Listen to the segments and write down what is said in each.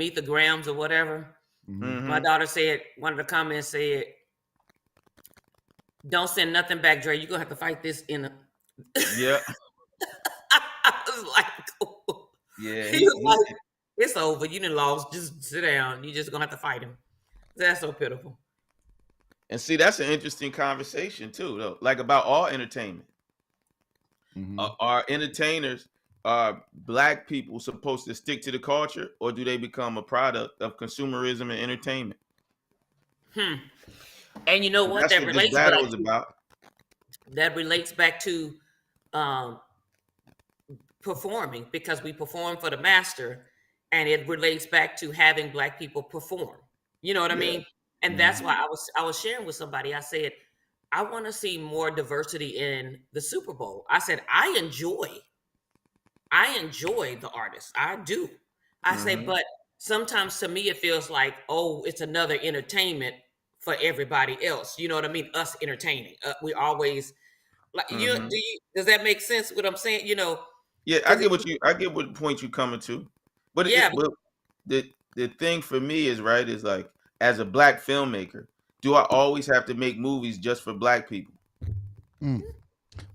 Meet the Grams or whatever. My daughter said, one of the comments said, "Don't send nothing back, Dre. You're gonna have to fight this in a." Yeah. I was like, Yeah. he was like, "It's over. You done lost. Just sit down. You just gonna have to fight him." That's so pitiful. And see, that's an interesting conversation too, though. Like about all entertainment. Are entertainers, are black people supposed to stick to the culture, or do they become a product of consumerism and entertainment? And you know what? That's what this battle is about. That relates back to performing, because we perform for the master, and it relates back to having black people perform. You know what I mean? And that's why I was sharing with somebody. I said, I want to see more diversity in the Super Bowl. I said, I enjoy the artists. I do. I say, but sometimes to me it feels like, oh, it's another entertainment for everybody else. You know what I mean? Us entertaining. We always like does that make sense what I'm saying? You know, Yeah, I get what point you're coming to. But but the thing for me is is like, as a black filmmaker, do I always have to make movies just for black people?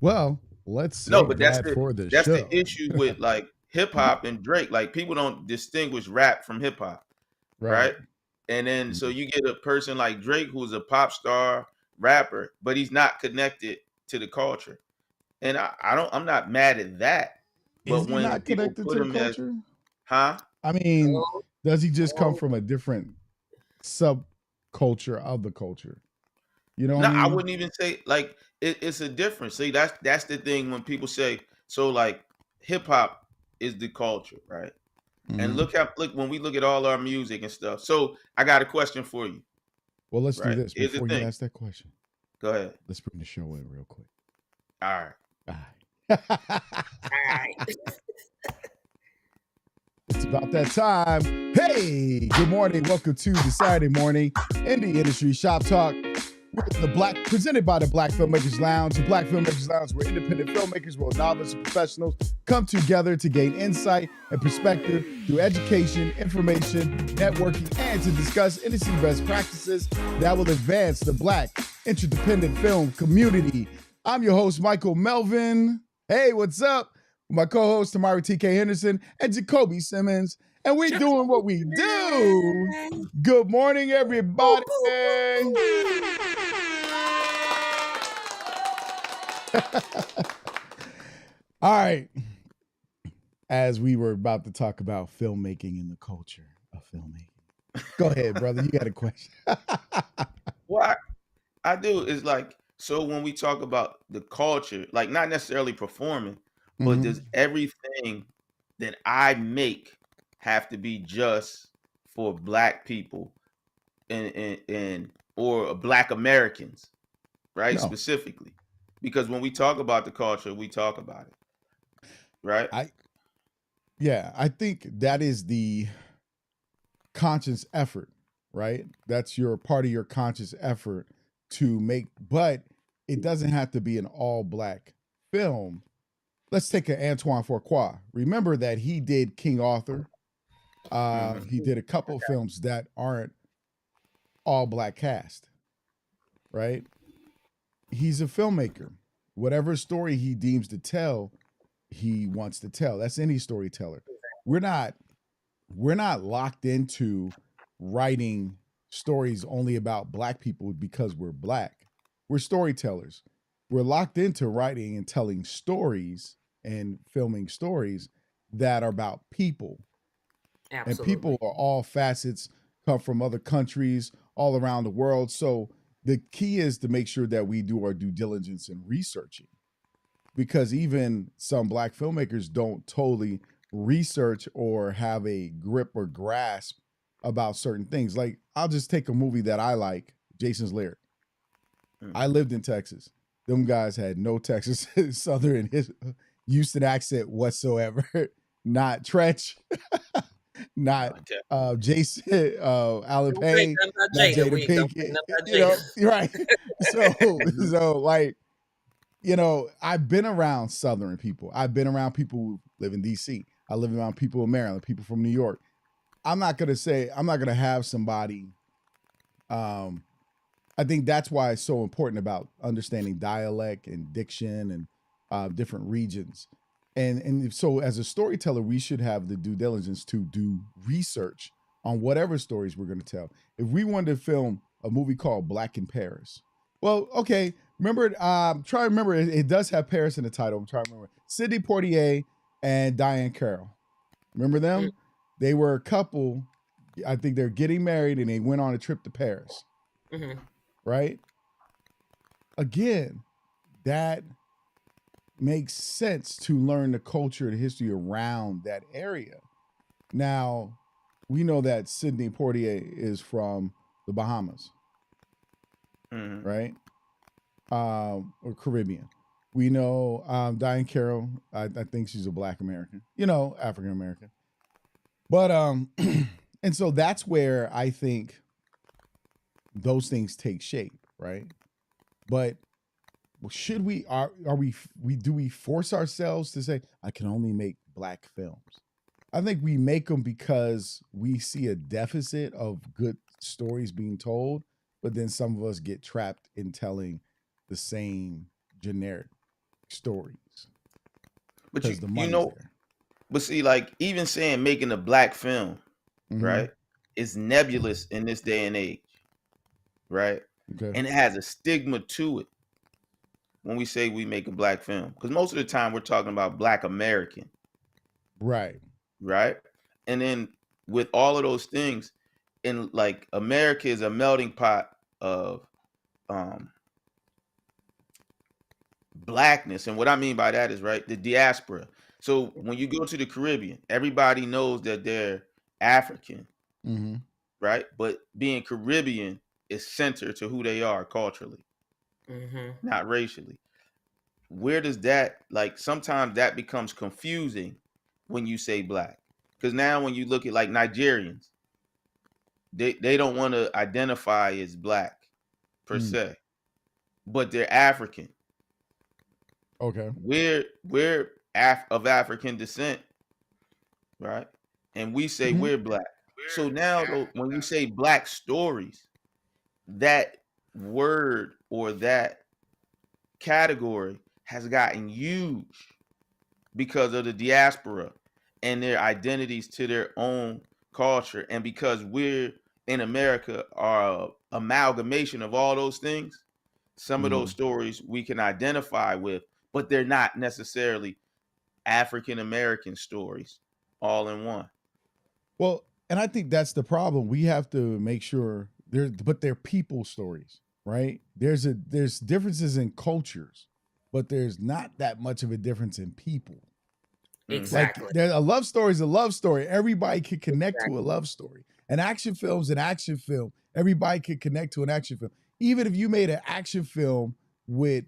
Well, let's say no, but that's the issue with like hip hop and Drake. Like, people don't distinguish rap from hip hop, right? And then so you get a person like Drake who's a pop star rapper, but he's not connected to the culture. And I'm not mad at that. But is he not connected to the culture? Huh? I mean, does he just come from a different subculture of the culture? You know what I mean? I wouldn't even say like it's a difference. See, that's the thing when people say, so like hip hop is the culture, right? And look when we look at all our music and stuff. So I got a question for you. Well, let's do this before you ask that question. Go ahead. Let's bring the show in real quick. All right. It's about that time. Hey, good morning. Welcome to the Saturday morning indie industry shop talk. Presented by the Black Filmmakers Lounge. The Black Filmmakers Lounge, where independent filmmakers, world novelists, and professionals come together to gain insight and perspective through education, information, networking, and to discuss industry best practices that will advance the Black interdependent film community. I'm your host, Michael Melvin. Hey, what's up? My co-host, Tamara T.K. Henderson and Jacoby Simmons. And we doing what we do. Good morning, everybody. All right. As we were about to talk about filmmaking and the culture of filmmaking. Go ahead, brother. You got a question. Well, I do is like, so when we talk about the culture, like not necessarily performing, but does everything that I make have to be just for Black people and or Black Americans, right? No. Specifically, because when we talk about the culture, we talk about it, right? I think that is the conscious effort, right? That's your part of your conscious effort to make, but it doesn't have to be an all Black film. Let's take an Antoine Fuqua. Remember that he did King Arthur. He did a couple of films that aren't all Black cast, right? He's a filmmaker. Whatever story he deems to tell, he wants to tell. That's any storyteller. We're not locked into writing stories only about Black people because we're Black. We're storytellers. We're locked into writing and telling stories and filming stories that are about people. Absolutely. And people are all facets, come from other countries, all around the world. So the key is to make sure that we do our due diligence in researching, because even some Black filmmakers don't totally research or have a grip or grasp about certain things. Like, I'll just take a movie that I like, Jason's Lyric. I lived in Texas. Them guys had no Texas Southern Houston accent whatsoever. Not Tretch, not Jason, Alan Payne, not Jada Pinkett. You know, right? So like, you know, I've been around Southern people. I've been around people who live in D.C. I live around people in Maryland, people from New York. I'm not gonna have somebody. I think that's why it's so important about understanding dialect and diction and different regions. And so as a storyteller, we should have the due diligence to do research on whatever stories we're going to tell. If we wanted to film a movie called Black in Paris, well, okay, remember, try to remember, it does have Paris in the title. I'm trying to remember. Sidney Poitier and Diane Carroll. Remember them? They were a couple. I think they're getting married and they went on a trip to Paris. Right? Again, that makes sense to learn the culture and history around that area. Now, we know that Sidney Poitier is from the Bahamas, right? Or Caribbean. We know Diane Carroll, I think she's a Black American, African American. But, and so that's where I think those things take shape, right? But should we do we force ourselves to say I can only make Black films? I think we make them because we see a deficit of good stories being told, but then some of us get trapped in telling the same generic stories. But but see, like even saying making a Black film, right, is nebulous in this day and age. Right? Okay. And it has a stigma to it when we say we make a Black film. Because most of the time we're talking about Black American. Right. Right? And then with all of those things, and like America is a melting pot of Blackness. And what I mean by that is, right, the diaspora. So when you go to the Caribbean, everybody knows that they're African. Right? But being Caribbean is centered to who they are culturally, not racially. Where does that, like, sometimes that becomes confusing when you say Black, because now when you look at like Nigerians, they don't want to identify as Black per se, but they're African. Okay, we're of African descent, right? And we say we're Black. So now when you say Black stories, that word or that category has gotten huge because of the diaspora and their identities to their own culture. And because we're in America are amalgamation of all those things, some of those stories we can identify with, but they're not necessarily African American stories all in one. Well, and I think that's the problem. We have to make sure they're people stories, right? There's differences in cultures, but there's not that much of a difference in people. Exactly. Like a love story is a love story. Everybody can connect to a love story. An action film is an action film. Everybody can connect to an action film. Even if you made an action film with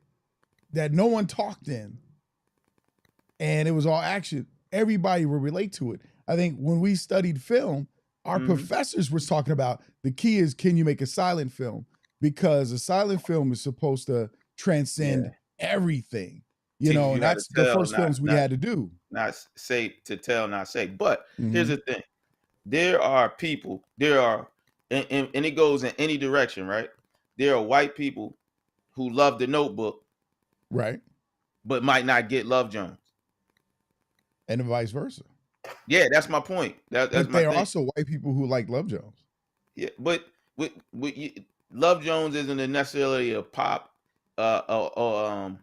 that no one talked in and it was all action, everybody will relate to it. I think when we studied film, our professors was talking about the key is, can you make a silent film? Because a silent film is supposed to transcend everything, and that's the first films we had to do. Not say to tell, not say. But here's the thing. There are people, and it goes in any direction, right? There are white people who love The Notebook, right, but might not get Love Jones. And vice versa. Yeah, that's my point. That's but my there are thing. also white people who like Love Jones. Yeah, but with Love Jones isn't necessarily a pop. What are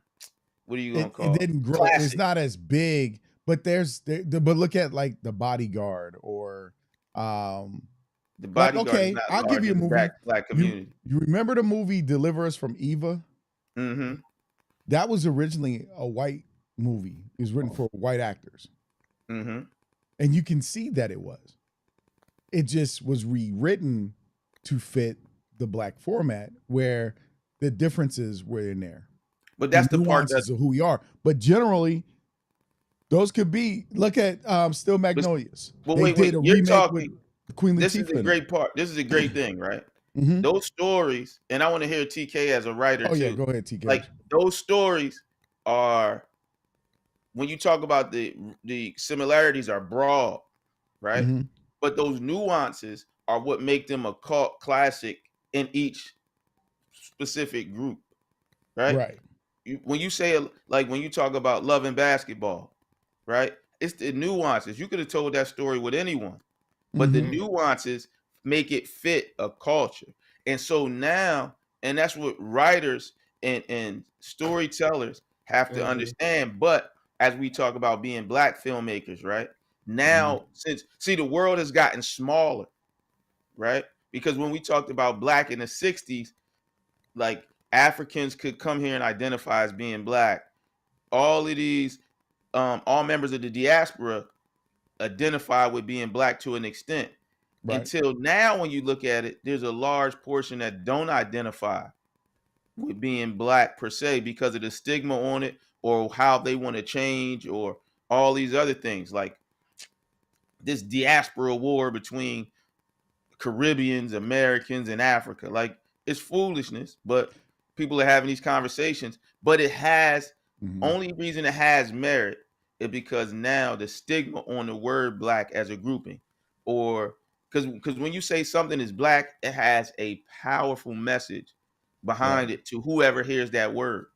you gonna call it? It didn't grow. Classic. It's not as big. But but look at like The Bodyguard or The Bodyguard. Okay, I'll give you a movie. Black community. You remember the movie Deliver Us from Eva? That was originally a white movie. It was written for white actors. And you can see that it was. It just was rewritten to fit the Black format where the differences were in there. But that's the part of who we are. But generally, those could be, look at Still Magnolias. Well, wait, you're talking, Queen Latifah. This is a great part. This is a great thing, right? Those stories, and I want to hear TK as a writer too. Yeah, go ahead, TK. Like those stories are, when you talk about the similarities are broad, right? but those nuances are what make them a cult classic in each specific group, right? Right. When you say, like, when you talk about Love and Basketball, right? It's the nuances. You could have told that story with anyone, but the Mhm. nuances make it fit a culture. And so now, and that's what writers and storytellers have to understand. But as we talk about being black filmmakers, right? Now, since see, the world has gotten smaller, right? Because when we talked about black in the 60s, like, Africans could come here and identify as being black. All of these, all members of the diaspora identify with being black to an extent. Right. Until now, when you look at it, there's a large portion that don't identify with being black per se because of the stigma on it, or how they want to change, or all these other things, like this diaspora war between Caribbeans, Americans, and Africa. Like, it's foolishness, but people are having these conversations. But it has, only reason it has merit is because now the stigma on the word black as a grouping, or because when you say something is black, it has a powerful message behind Right. it to whoever hears that word.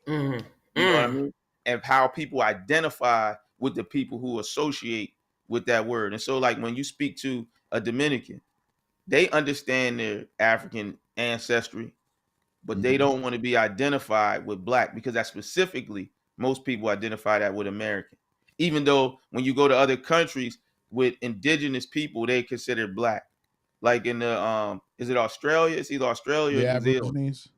Mm-hmm. You know what I mean? And how people identify with the people who associate with that word. And so, like, when you speak to a Dominican, they understand their African ancestry, but they don't want to be identified with black, because that's specifically, most people identify that with American. Even though when you go to other countries with indigenous people, they consider black. Like in the is it Australia? It's either Australia or The New Zealand. Aborigines.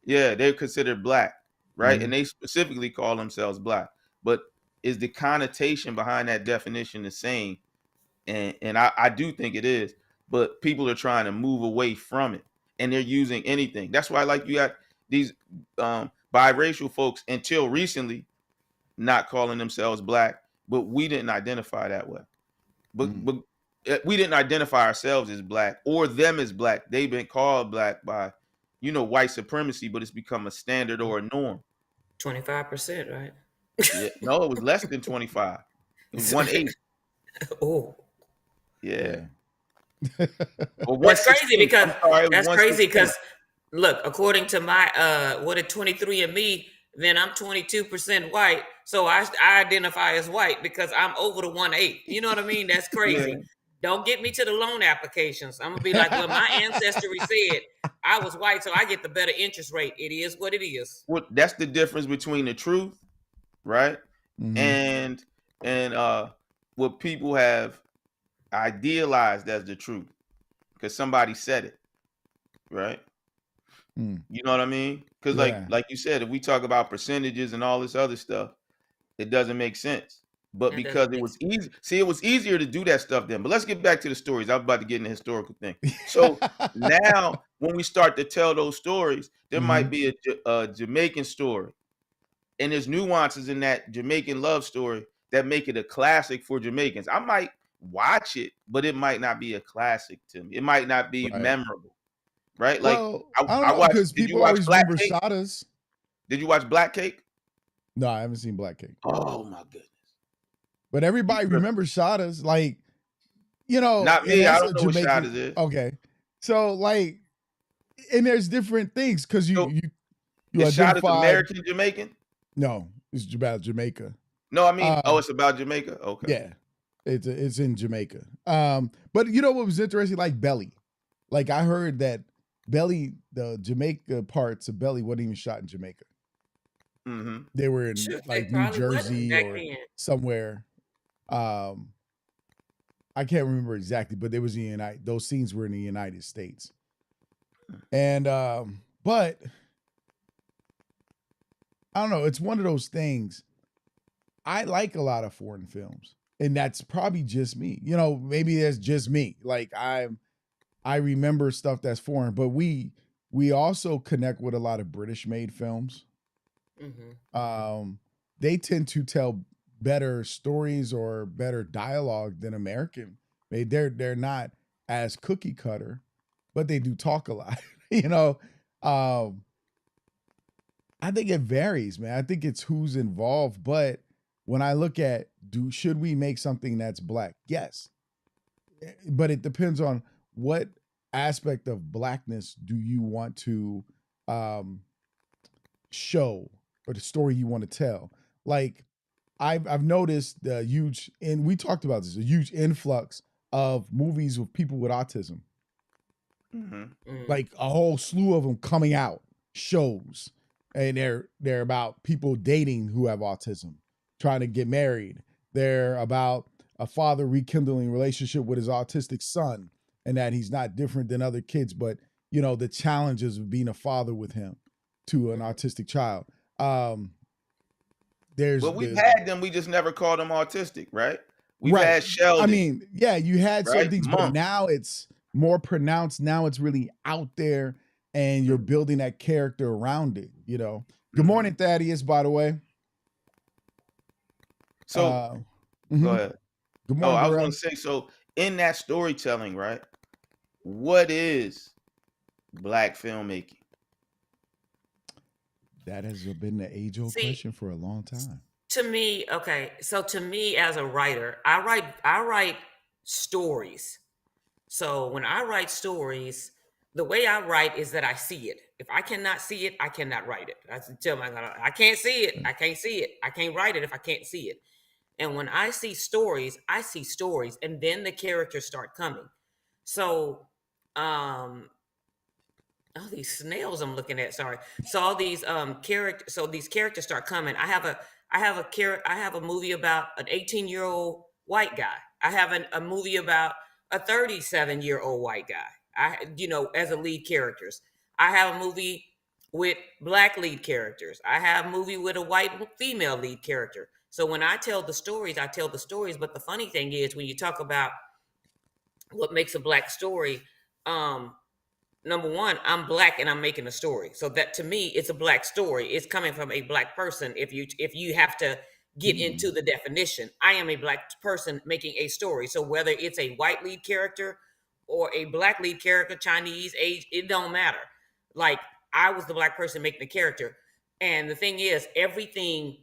Yeah, they're considered black, right? And Mhm. they specifically call themselves black. But is the connotation behind that definition the same? And I do think it is, but people are trying to move away from it, and they're using anything. That's why, like, you got these biracial folks until recently not calling themselves black, but we didn't identify that way. But we didn't identify ourselves as black or them as black. They've been called black by, white supremacy, but it's become a standard or a norm. 25%, right? Yeah, no, it was less than 25. It was 1/8. Oh, Yeah, Yeah. or that's crazy 1/16. because I'm sorry, it was that's one crazy sixteen. because look, according to my what a 23 and me, then I'm 22% white. So I identify as white because I'm over the 1/8. You know what I mean? That's Yeah. crazy. Don't get me to the loan applications. I'm gonna be like, well, my ancestry said I was white, so I get the better interest rate. It is what it is. What That's the difference between the truth, right? Mhm. And what people have idealized as the truth because somebody said it, right? Mm. You know what I mean? Because Yeah. like you said, if we talk about percentages and all this other stuff, it doesn't make sense. But That because doesn't it make was sense. easy, see, it was easier to do that stuff then. But let's get back to the stories. I was about to get in the historical thing. So now, when we start to tell those stories, there might be a Jamaican story, and there's nuances in that Jamaican love story that make it a classic for Jamaicans. I might watch it, but it might not be a classic to me. It might not be Right. memorable, right? Like, Well, I, I don't I know watched. because Did you people watch always Black remember Cake? Shadas. Did you watch Black Cake? No, I haven't seen Black Cake. Oh my goodness, But you everybody tripping? remembers Shadas. Like, Not and me. I that's don't a know what shot Jamaican. it is. Okay. So, like, and there's different things because you So you you is shot is identified. American Jamaican? No, it's about Jamaica. No, I mean, Um, it's about Jamaica. Okay. yeah, it's in Jamaica. But you know what was interesting? Like Belly. Like I heard that Belly, the Jamaica parts of Belly, wasn't even shot in Jamaica. Mm-hmm. They were in Shoot, they like New probably wasn't Jersey back or then. somewhere. Um, I can't remember exactly, but there was those scenes were in the United States. And but I don't know, it's one of those things. I like a lot of foreign films. And that's probably just me. Maybe that's just me. Like I remember stuff that's foreign, but we also connect with a lot of British made films. Mm-hmm. They tend to tell better stories or better dialogue than American. They're not as cookie cutter, but they do talk a lot. you know, um, I think it varies, man. I think it's who's involved. But when I look at should we make something that's black? Yes. but it depends on what aspect of blackness do you want to um, show, or the story you want to tell. Like I've noticed the huge, and we talked about this, a huge influx of movies with people with autism. Like a whole slew of them coming out, shows, and they're about people dating who have autism, trying to get married. They're about a father rekindling relationship with his autistic son, and that he's not different than other kids, but the challenges of being a father with him to an autistic child. There's But we've had them, we just never called them autistic, right? We've right. had Sheldon. I mean, yeah, you had certain right? things, but now it's more pronounced. Now it's really out there, and you're building that character around it. Good morning, Thaddeus, by the way. So go ahead. Good morning. I was going to say, so in that storytelling, right? What is black filmmaking? That has been the age-old question for a long time. To me, okay. So to me, as a writer, I write stories. So when I write stories, the way I write is that I see it. If I cannot see it, I cannot write it. I tell my I can't see it. I can't see it. I can't write it if I can't see it. And when I see stories, and then the characters start coming. So, oh, these snails I'm looking at. Sorry. So all these these characters start coming. I have a movie about an 18-year-old white guy. I have a movie about a 37-year-old white guy. As a lead characters. I have a movie with black lead characters. I have a movie with a white female lead character. So when I tell the stories, I tell the stories. But the funny thing is, when you talk about what makes a black story, number one, I'm black and I'm making a story. So that, to me, it's a black story. It's coming from a black person. If you have to get into the definition, I am a black person making a story. So whether it's a white lead character or a black lead character, Chinese, age, it don't matter. Like, I was the black person making the character. And the thing is, everything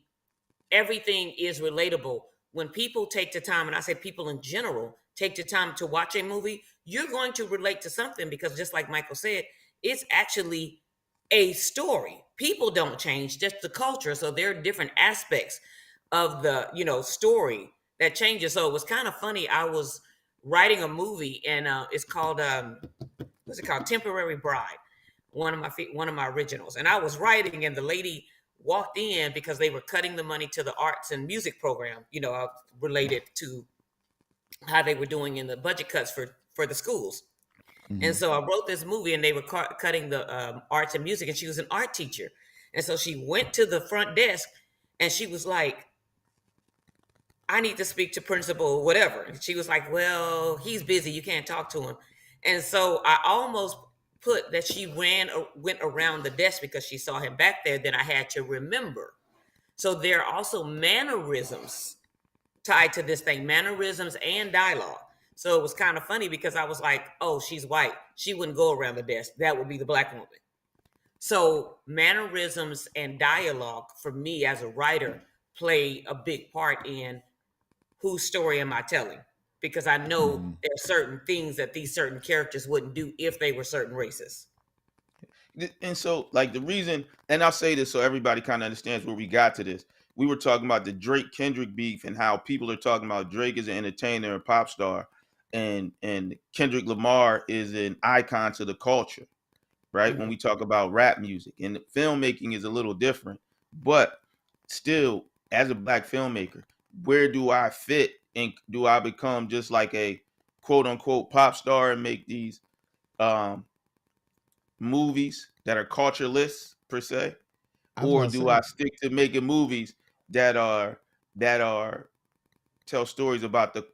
is relatable. When people take the time, and I say people in general, take the time to watch a movie, you're going to relate to something, because just like Michael said, it's actually a story. People don't change, just the culture. So there are different aspects of the, story that changes. So it was kind of funny. I was writing a movie, and it's called, what's it called? Temporary Bride. One of my originals. And I was writing, and the lady walked in because they were cutting the money to the arts and music program, related to how they were doing in the budget cuts for the schools. And so I wrote this movie, and they were cutting the arts and music, and she was an art teacher. And so she went to the front desk, and she was like, I need to speak to principal, whatever. And she was like, well, he's busy. You can't talk to him. And so I almost put that she went around the desk because she saw him back there. Then I had to remember. So there are also mannerisms tied to this thing, mannerisms and dialogue. So it was kind of funny because I was like, oh, she's white. She wouldn't go around the desk. That would be the black woman. So mannerisms and dialogue for me as a writer play a big part in whose story am I telling? Because I know there are certain things that these certain characters wouldn't do if they were certain races. And so, like, the reason, and I'll say this so everybody kind of understands where we got to this. We were talking about the Drake-Kendrick beef and how people are talking about Drake is an entertainer and pop star, and Kendrick Lamar is an icon to the culture, right? When we talk about rap music, and filmmaking is a little different, but still, as a black filmmaker, where do I fit? And do I become just like a quote unquote pop star and make these movies that are cultureless per se? Or do I stick to making movies that are tell stories about the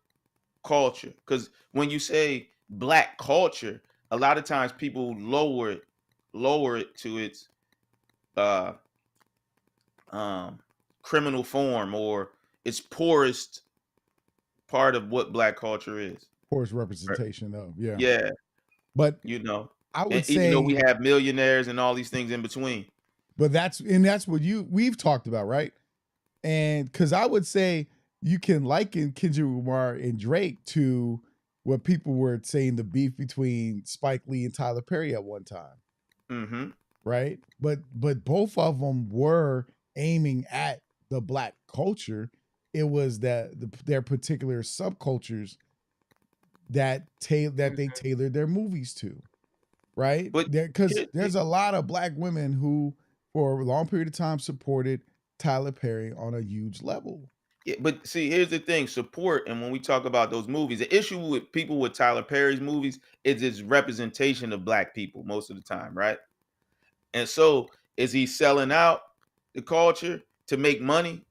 culture? Because when you say black culture, a lot of times people lower it to its criminal form or its poorest part of what black culture is. Poorest representation of, yeah. Yeah. But I would say, even though we have millionaires and all these things in between. But that's what we've talked about, right? And because I would say you can liken Kendrick Lamar and Drake to what people were saying the beef between Spike Lee and Tyler Perry at one time, Mm-hmm. right? But both of them were aiming at the black culture. It was that their particular subcultures that they Mhm. tailored their movies to, right? But Because here, there's a lot of black women who, for a long period of time, supported Tyler Perry on a huge level. yeah, but see, here's the thing: support. And when we talk about those movies, the issue with people with Tyler Perry's movies is its representation of black people most of the time, right? And so, is he selling out the culture to make money?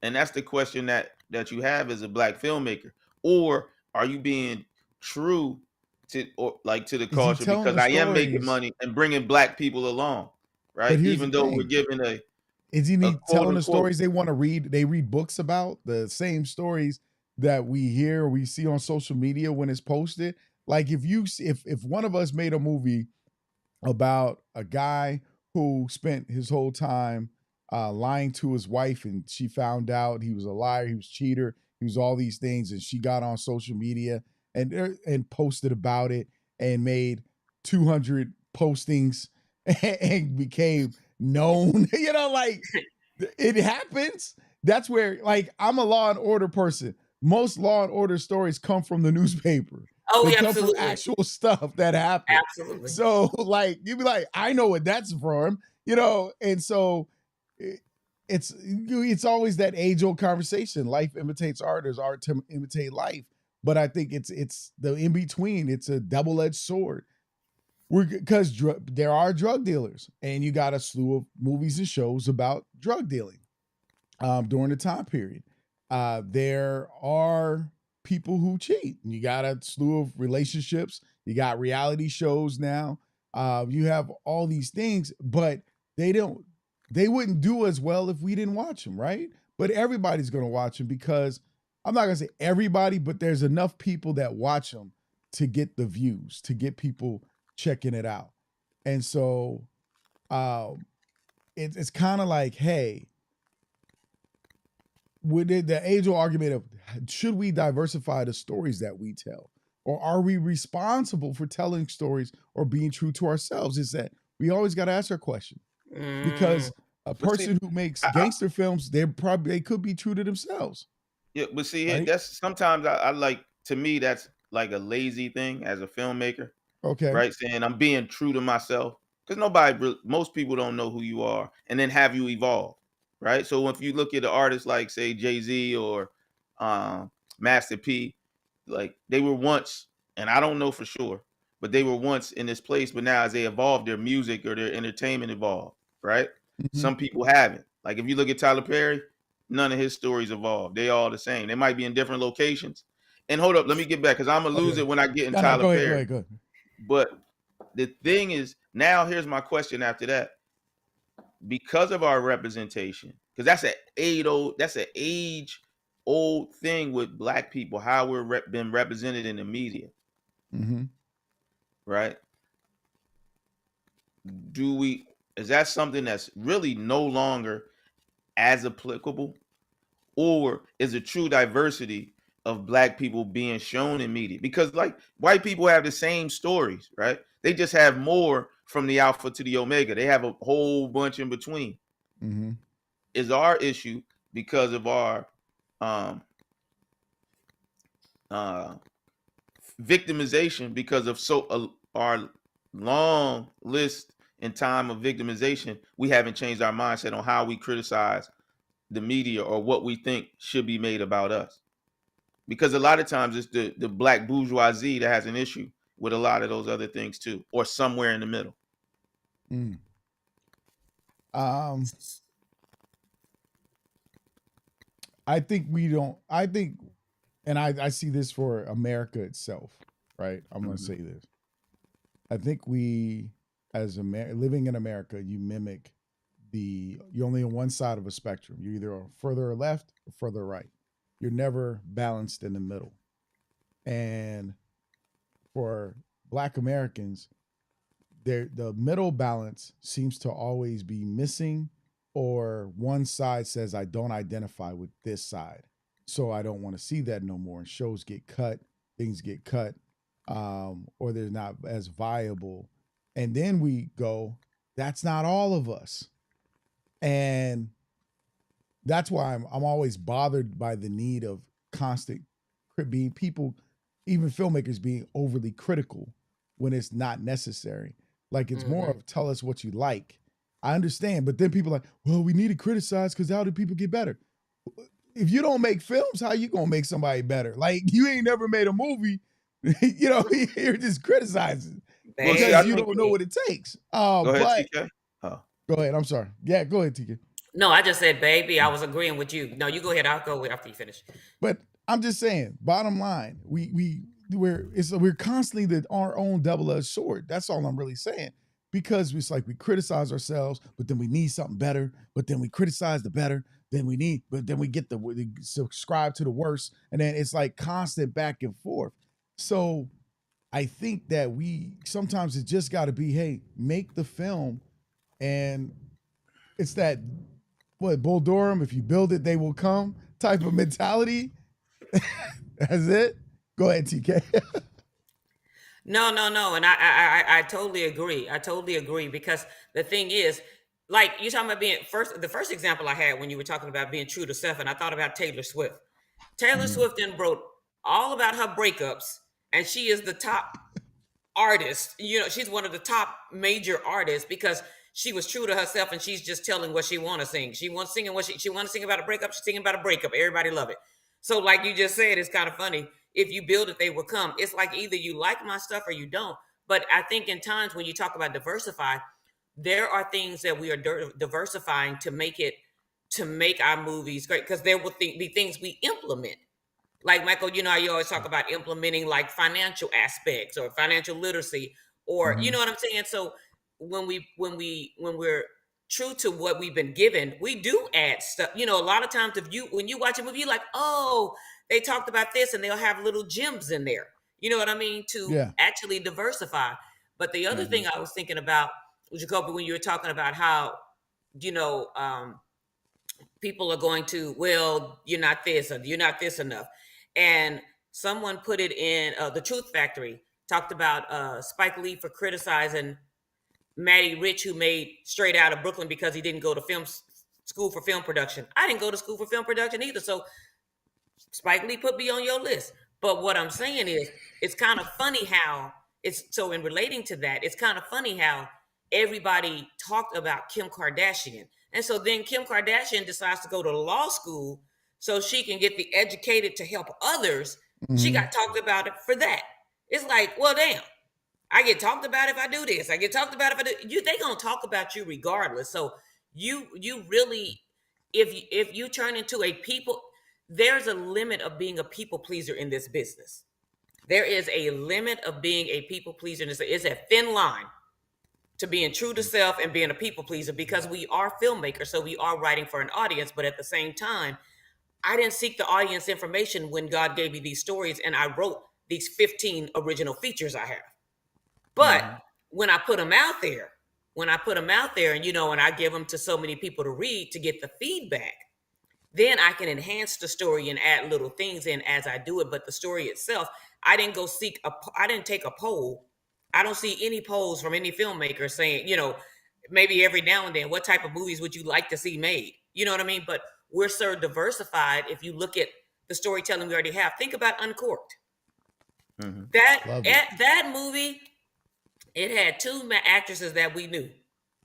And that's the question that you have as a black filmmaker, or are you being true to or like to the Is he culture telling because the I am making stories? money and bringing black people along, But right? here's the Even though we're thing: giving is he a quote telling the unquote, stories they want to read? They read books about the same stories that we hear or we see on social media when it's posted. Like if one of us made a movie about a guy who spent his whole time lying to his wife, and she found out he was a liar, he was a cheater, he was all these things, and she got on social media and posted about it and made 200 postings and became known. Like it happens. That's where, like, I'm a Law and Order person. Most Law and Order stories come from the newspaper. Oh, They yeah, come from absolutely. actual stuff that happened. Absolutely. So, like, you'd be like, I know what that's from. And so it, it's always that age old conversation. Life imitates art, as art to imitate life. But I think it's the in between. It's a double edged sword. Because there are drug dealers, and you got a slew of movies and shows about drug dealing during the time period. There are people who cheat. You got a slew of relationships. You got reality shows now. You have all these things, but they don't. They wouldn't do as well if we didn't watch them, right? But everybody's going to watch them because I'm not going to say everybody, but there's enough people that watch them to get the views, to get people checking it out, and so um, it's kind of like, hey, with the age old argument of should we diversify the stories that we tell, or are we responsible for telling stories or being true to ourselves? Is that we always got to ask our question, Mm. because a but see, person who makes I, gangster films, they could be true to themselves, yeah, but see here, right? that's sometimes I like to me that's like a lazy thing as a filmmaker, Okay. right? Saying I'm being true to myself because most people don't know who you are, and then have you evolve, right? So if you look at the artists like say Jay Z or Master P, like they were once, and I don't know for sure, but they were once in this place, but now as they evolve, their music or their entertainment evolved, right? Mm-hmm. Some people haven't. Like if you look at Tyler Perry, none of his stories evolved. They all the same. They might be in different locations. And hold up, let me get back because I'm gonna lose Okay. it when I get in No, Tyler go ahead, go Perry. ahead, go ahead. But the thing is, now here's my question after that. Because of our representation, because that's an age old thing with black people, how we're been represented in the media, Mm-hmm. right? Do we is that something that's really no longer as applicable? Or is a true diversity of black people being shown in media? Because like white people have the same stories, right? They just have more from the alpha to the omega. They have a whole bunch in between. Mm-hmm. Is our issue because of our um uh victimization, because of our long list and time of victimization, we haven't changed our mindset on how we criticize the media or what we think should be made about us. Because a lot of times it's the black bourgeoisie that has an issue with a lot of those other things too, or somewhere in the middle. Mm. Um, I think we don't. I think, and I see this for America itself, right? I'm going to Mhm. say this. I think we, as living in America, you mimic you're only on one side of a spectrum. You're either further left or further right. You're never balanced in the middle. And for Black Americans, the middle balance seems to always be missing, or one side says, I don't identify with this side, so I don't want to see that no more. And shows get cut, things get cut, or they're not as viable. And then we go, that's not all of us. And that's why I'm always bothered by the need of constant being people, even filmmakers being overly critical when it's not necessary. Like it's more of tell us what you like. I understand, but then people are like, well, we need to criticize because how do people get better? If you don't make films, how you gonna make somebody better? Like you ain't never made a movie, you know, you're just criticizing because you don't know what it takes. Go ahead, But TK. Oh. go ahead. I'm sorry. Yeah, go ahead, TK. No, I just said, baby, I was agreeing with you. No, you go ahead. I'll go after you finish. But I'm just saying, bottom line, we're constantly our own double-edged sword. That's all I'm really saying. Because it's like we criticize ourselves, but then we need something better. But then we criticize the better. But then we get we subscribe to the worst, and then it's like constant back and forth. So I think that sometimes it just got to be, hey, make the film, and it's that Bull Durham, if you build it, they will come type of mentality. That's it. Go ahead, TK. No, and I totally agree. I totally agree because the thing is, like you're talking about the first example I had when you were talking about being true to self, and I thought about Taylor Swift. Taylor Swift then wrote all about her breakups, and she is the top artist. You know, she's one of the top major artists because she was true to herself, and she's just telling what she want to sing. She wants singing what she want to sing about a breakup. She's singing about a breakup. Everybody love it. So, like you just said, it's kind of funny. If you build it, they will come. It's like either you like my stuff or you don't. But I think in times when you talk about diversify, there are things that we are diversifying to make our movies great because there will be things we implement. Like Michael, you know how you always talk about implementing like financial aspects or financial literacy, or you know what I'm saying. So when we're true to what we've been given, we do add stuff. You know, a lot of times when you watch a movie, you're like, oh, they talked about this, and they'll have little gems in there. You know what I mean? To actually diversify. But the other thing I was thinking about, Jacoby, when you were talking about how, you know, people are going to, well, you're not this or you're not this enough. And someone put it in the Truth Factory, talked about Spike Lee for criticizing Matty Rich, who made Straight Outta Brooklyn because he didn't go to school for film production. I didn't go to school for film production either. So Spike Lee put me on your list. But what I'm saying is, it's kind of funny how in relating to that, it's kind of funny how everybody talked about Kim Kardashian. And so then Kim Kardashian decides to go to law school so she can get the educated to help others. She got talked about it for that. It's like, well, damn, I get talked about if I do this. I get talked about if I do. They gonna talk about you regardless. So you really, if you turn into a people, there's a limit of being a people pleaser in this business. There is a limit of being a people pleaser. It's a thin line to being true to self and being a people pleaser because we are filmmakers, so we are writing for an audience. But at the same time, I didn't seek the audience information when God gave me these stories and I wrote these 15 original features I have. But when I put them out there, and, you know, and I give them to so many people to read to get the feedback, then I can enhance the story and add little things in as I do it. But the story itself, I didn't go I didn't take a poll. I don't see any polls from any filmmaker saying, you know, maybe every now and then, what type of movies would you like to see made? You know what I mean? But we're so diversified. If you look at the storytelling we already have, think about Uncorked. That movie, it had two actresses that we knew.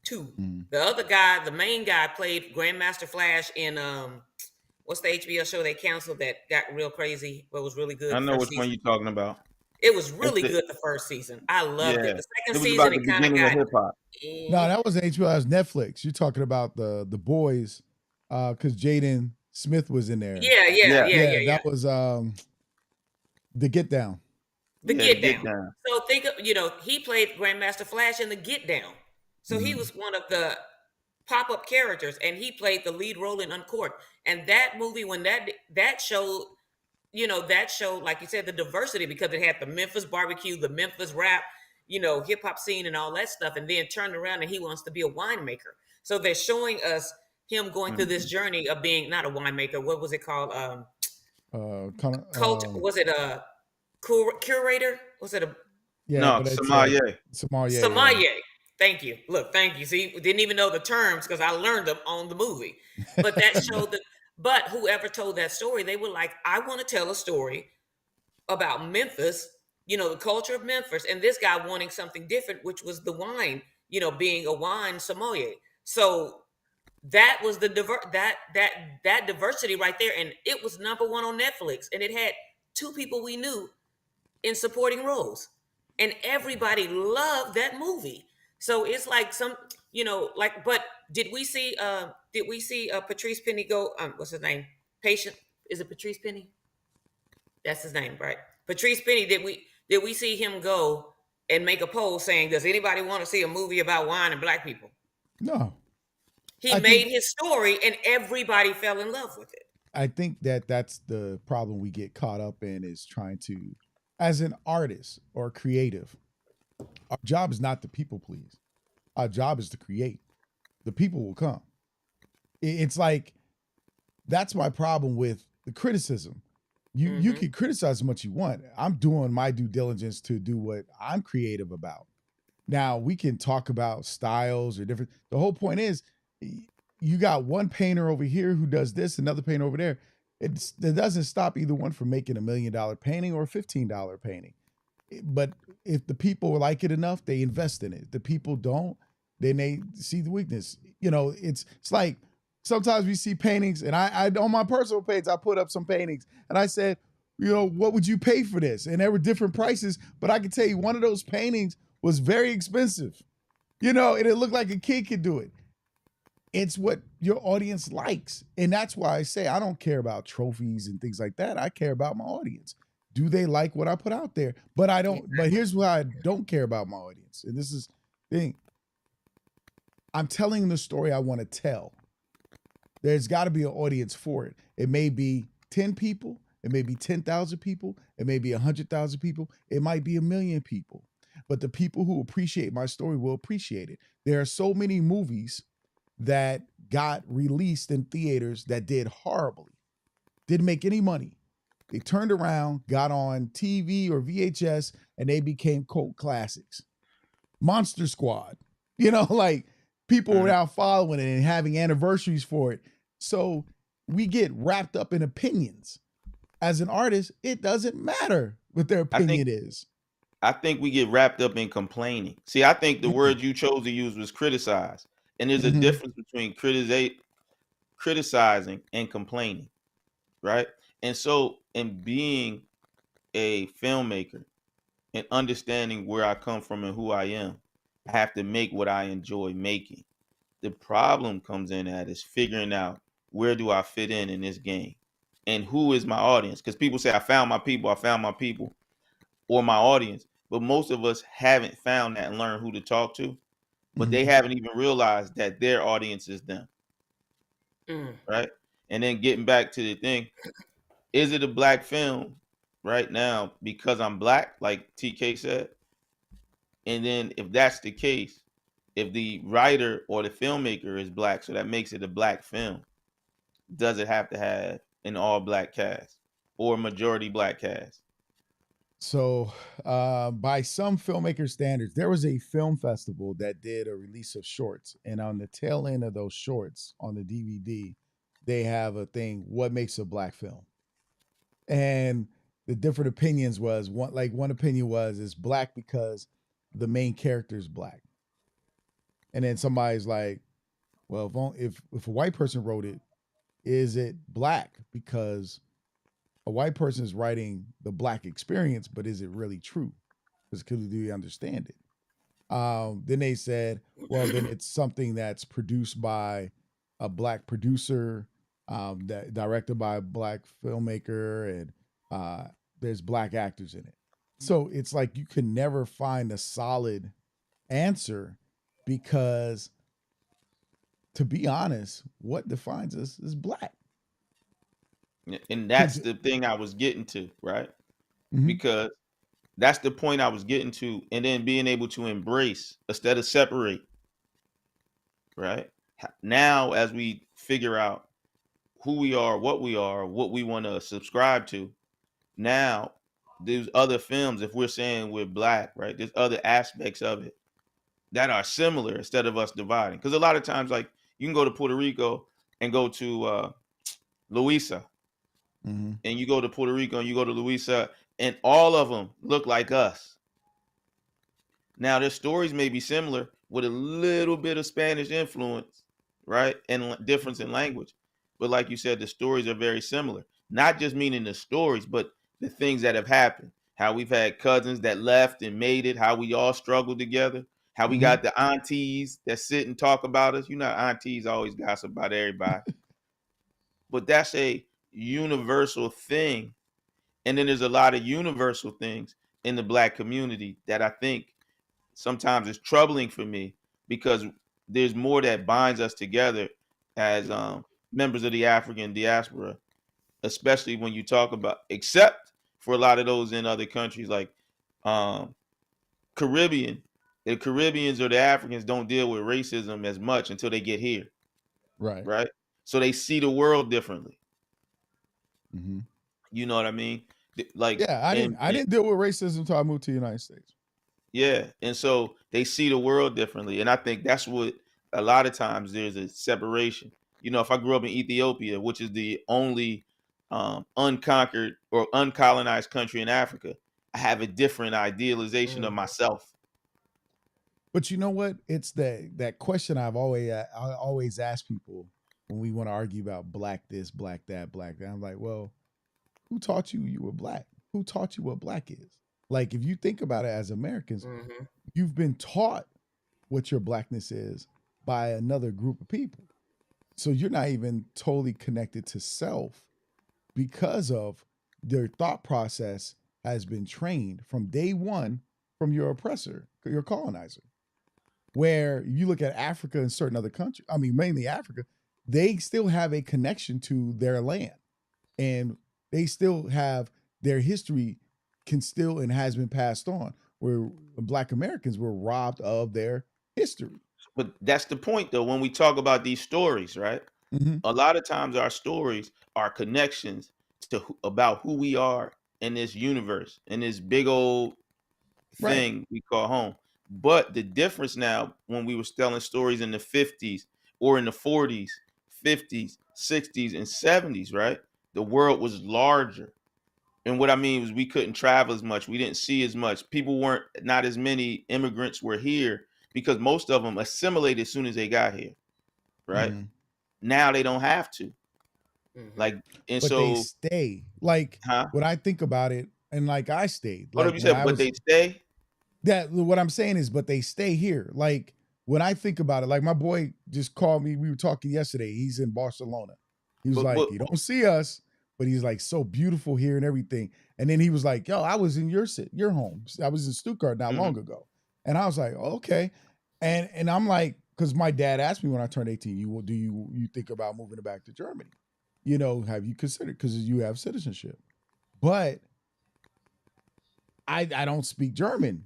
Two. The other guy, the main guy, played Grandmaster Flash in what's the HBO show they canceled that got real crazy, but was really good. I know which one you're talking about. It was really good the first season. I loved it. The second season, about the beginning of hip hop. No, that was HBO. That was Netflix. You're talking about the boys, because Jaden Smith was in there. Yeah. That was the Get Down. The Get Down. So think of, you know, he played Grandmaster Flash in the Get Down. So he was one of the pop-up characters, and he played the lead role in Uncorked. And that movie, when that showed, you know, that showed, like you said, the diversity, because it had the Memphis barbecue, the Memphis rap, you know, hip hop scene and all that stuff. And then turned around and he wants to be a winemaker. So they're showing us him going through this journey of being not a winemaker. What was it called? Was it curator. Was it a Yeah, No, but it's Sommelier. sommelier. sommelier? Thank you. Look, thank you. See, we didn't even know the terms because I learned them on the movie. But that showed that. But whoever told that story, they were like, I want to tell a story about Memphis, the culture of Memphis, and this guy wanting something different, which was the wine, being a wine sommelier. So that was the that diversity right there, and it was #1 on Netflix, and it had two people we knew in supporting roles, and everybody loved that movie. So it's like like, but did we see Patrice Penny go, what's his name, patient, is it Patrice Penny, that's his name, right? Patrice Penny, did we see him go and make a poll saying, does anybody want to see a movie about wine and black people? No, He I made think his story and everybody fell in love with it. that that's the problem we get caught up in, is trying to, as an artist or creative, our job is not to people please. Our job is to create. The people will come. It's like, that's my problem with the criticism. You Hmm. can criticize as much you want. I'm doing my due diligence to do what I'm creative about. Now we can talk about styles or different. The whole point is, you got one painter over here who does this, another painter over there. It doesn't stop either one from making $1 million painting or a $15 painting. But if the people like it enough, they invest in it. If the people don't, then they see the weakness. It's like, sometimes we see paintings, and I on my personal page I put up some paintings, and I said, what would you pay for this? And there were different prices, but I can tell you one of those paintings was very expensive. And it looked like a kid could do it. It's what your audience likes. And that's why I say I don't care about trophies and things like that. I care about my audience. Do they like what I put out there? But I don't, but here's why I don't care about my audience. And this is the thing. I'm telling the story I want to tell. There's got to be an audience for it. It may be 10 people, it may be 10,000 people, it may be 100,000 people, it might be 1 million people. But the people who appreciate my story will appreciate it. There are so many movies that got released in theaters that did horribly, didn't make any money. They turned around, got on TV or VHS, and they became cult classics. Monster Squad, like, people were now following it and having anniversaries for it. So we get wrapped up in opinions. As an artist, it doesn't matter what their opinion is. I think we get wrapped up in complaining. See, I think the word you chose to use was criticize. And there's a difference between criticizing and complaining, right? And so, in being a filmmaker and understanding where I come from and who I am, I have to make what I enjoy making. The problem comes in at is figuring out, where do I fit in this game, and who is my audience? Because people say, I found my people, or my audience, but most of us haven't found that and learned who to talk to, but they haven't even realized that their audience is them, right? And then getting back to the thing, is it a black film right now because I'm black, like TK said? And then if that's the case, if the writer or the filmmaker is black, so that makes it a black film, does it have to have an all black cast or majority black cast? So, by some filmmaker standards, there was a film festival that did a release of shorts, and on the tail end of those shorts on the DVD, they have a thing: what makes a black film? And the different opinions was, one opinion was, it's black because the main character is black, and then somebody's like, well, if a white person wrote it, is it black because a white person is writing the black experience, but is it really true? Because do you understand it? Then they said, well, then it's something that's produced by a black producer, that directed by a black filmmaker, and there's black actors in it. So it's like you can never find a solid answer, because, to be honest, what defines us is black. And that's the thing I was getting to, right? Mhm. Because that's the point I was getting to. And then being able to embrace instead of separate, right? Now, as we figure out who we are, what we want to subscribe to, now there's other films, if we're saying we're black, right? There's other aspects of it that are similar instead of us dividing. Because a lot of times, like you can go to Puerto Rico and go to Louisa, Mm-hmm. and you go to Puerto Rico and you go to Louisa, and all of them look like us. Now, their stories may be similar with a little bit of Spanish influence, right? And difference in language. But like you said, the stories are very similar. Not just meaning the stories, but the things that have happened. How we've had cousins that left and made it, how we all struggled together, how we Mm-hmm. got the aunties that sit and talk about us. You know, aunties always gossip about everybody. But that's a universal thing. And then there's a lot of universal things in the black community that I think sometimes it's troubling for me because there's more that binds us together as members of the African diaspora, especially when you talk about, except for a lot of those in other countries like um, Caribbean. The Caribbeans or the Africans don't deal with racism as much until they get here, Right. right? So they see the world differently. Mm-hmm. You know what I mean? Like, Yeah, I didn't deal with racism until I moved to the United States. yeah, and so they see the world differently, and I think that's what a lot of times there's a separation. You know, if I grew up in Ethiopia, which is the only unconquered or uncolonized country in Africa, I have a different idealization of Mhm. myself. But you know what? It's that question I always ask people when we want to argue about black this, black that, black that. I'm like, well, who taught you were black? Who taught you what black is? Like, if you think about it as Americans, Mhm. you've been taught what your blackness is by another group of people. So you're not even totally connected to self because of their thought process has been trained from day one from your oppressor, your colonizer. Where you look at Africa and certain other countries, I mean, mainly Africa, they still have a connection to their land and they still have their history can still and has been passed on where black Americans were robbed of their history. But that's the point, though. When we talk about these stories, right? Mm-hmm. A lot of times our stories are connections to about who we are in this universe, in this big old Right. thing we call home. But the difference now, when we were telling stories in the 50s or in the 40s, 50s, 60s, and 70s, right? The world was larger. And what I mean was we couldn't travel as much. We didn't see as much. People weren't, not as many immigrants were here because most of them assimilated as soon as they got here, right? Mm-hmm. Now they don't have to. Mhm. Like, and But they so, stay. Like huh? when I think about it, and like I stayed, What like have you when said? I But was they stay? that what I'm saying is, but they stay here. Like when I think about it, like my boy just called me. We were talking yesterday. He's in Barcelona. He was like, But you don't see us, but he's like so beautiful here and everything. And then he was like, yo, I was in your home. I was in Stuttgart not mhm, long ago. And I was like, okay. And I'm like, because my dad asked me when I turned 18, you think about moving back to Germany? You know, have you considered because you have citizenship? But I don't speak German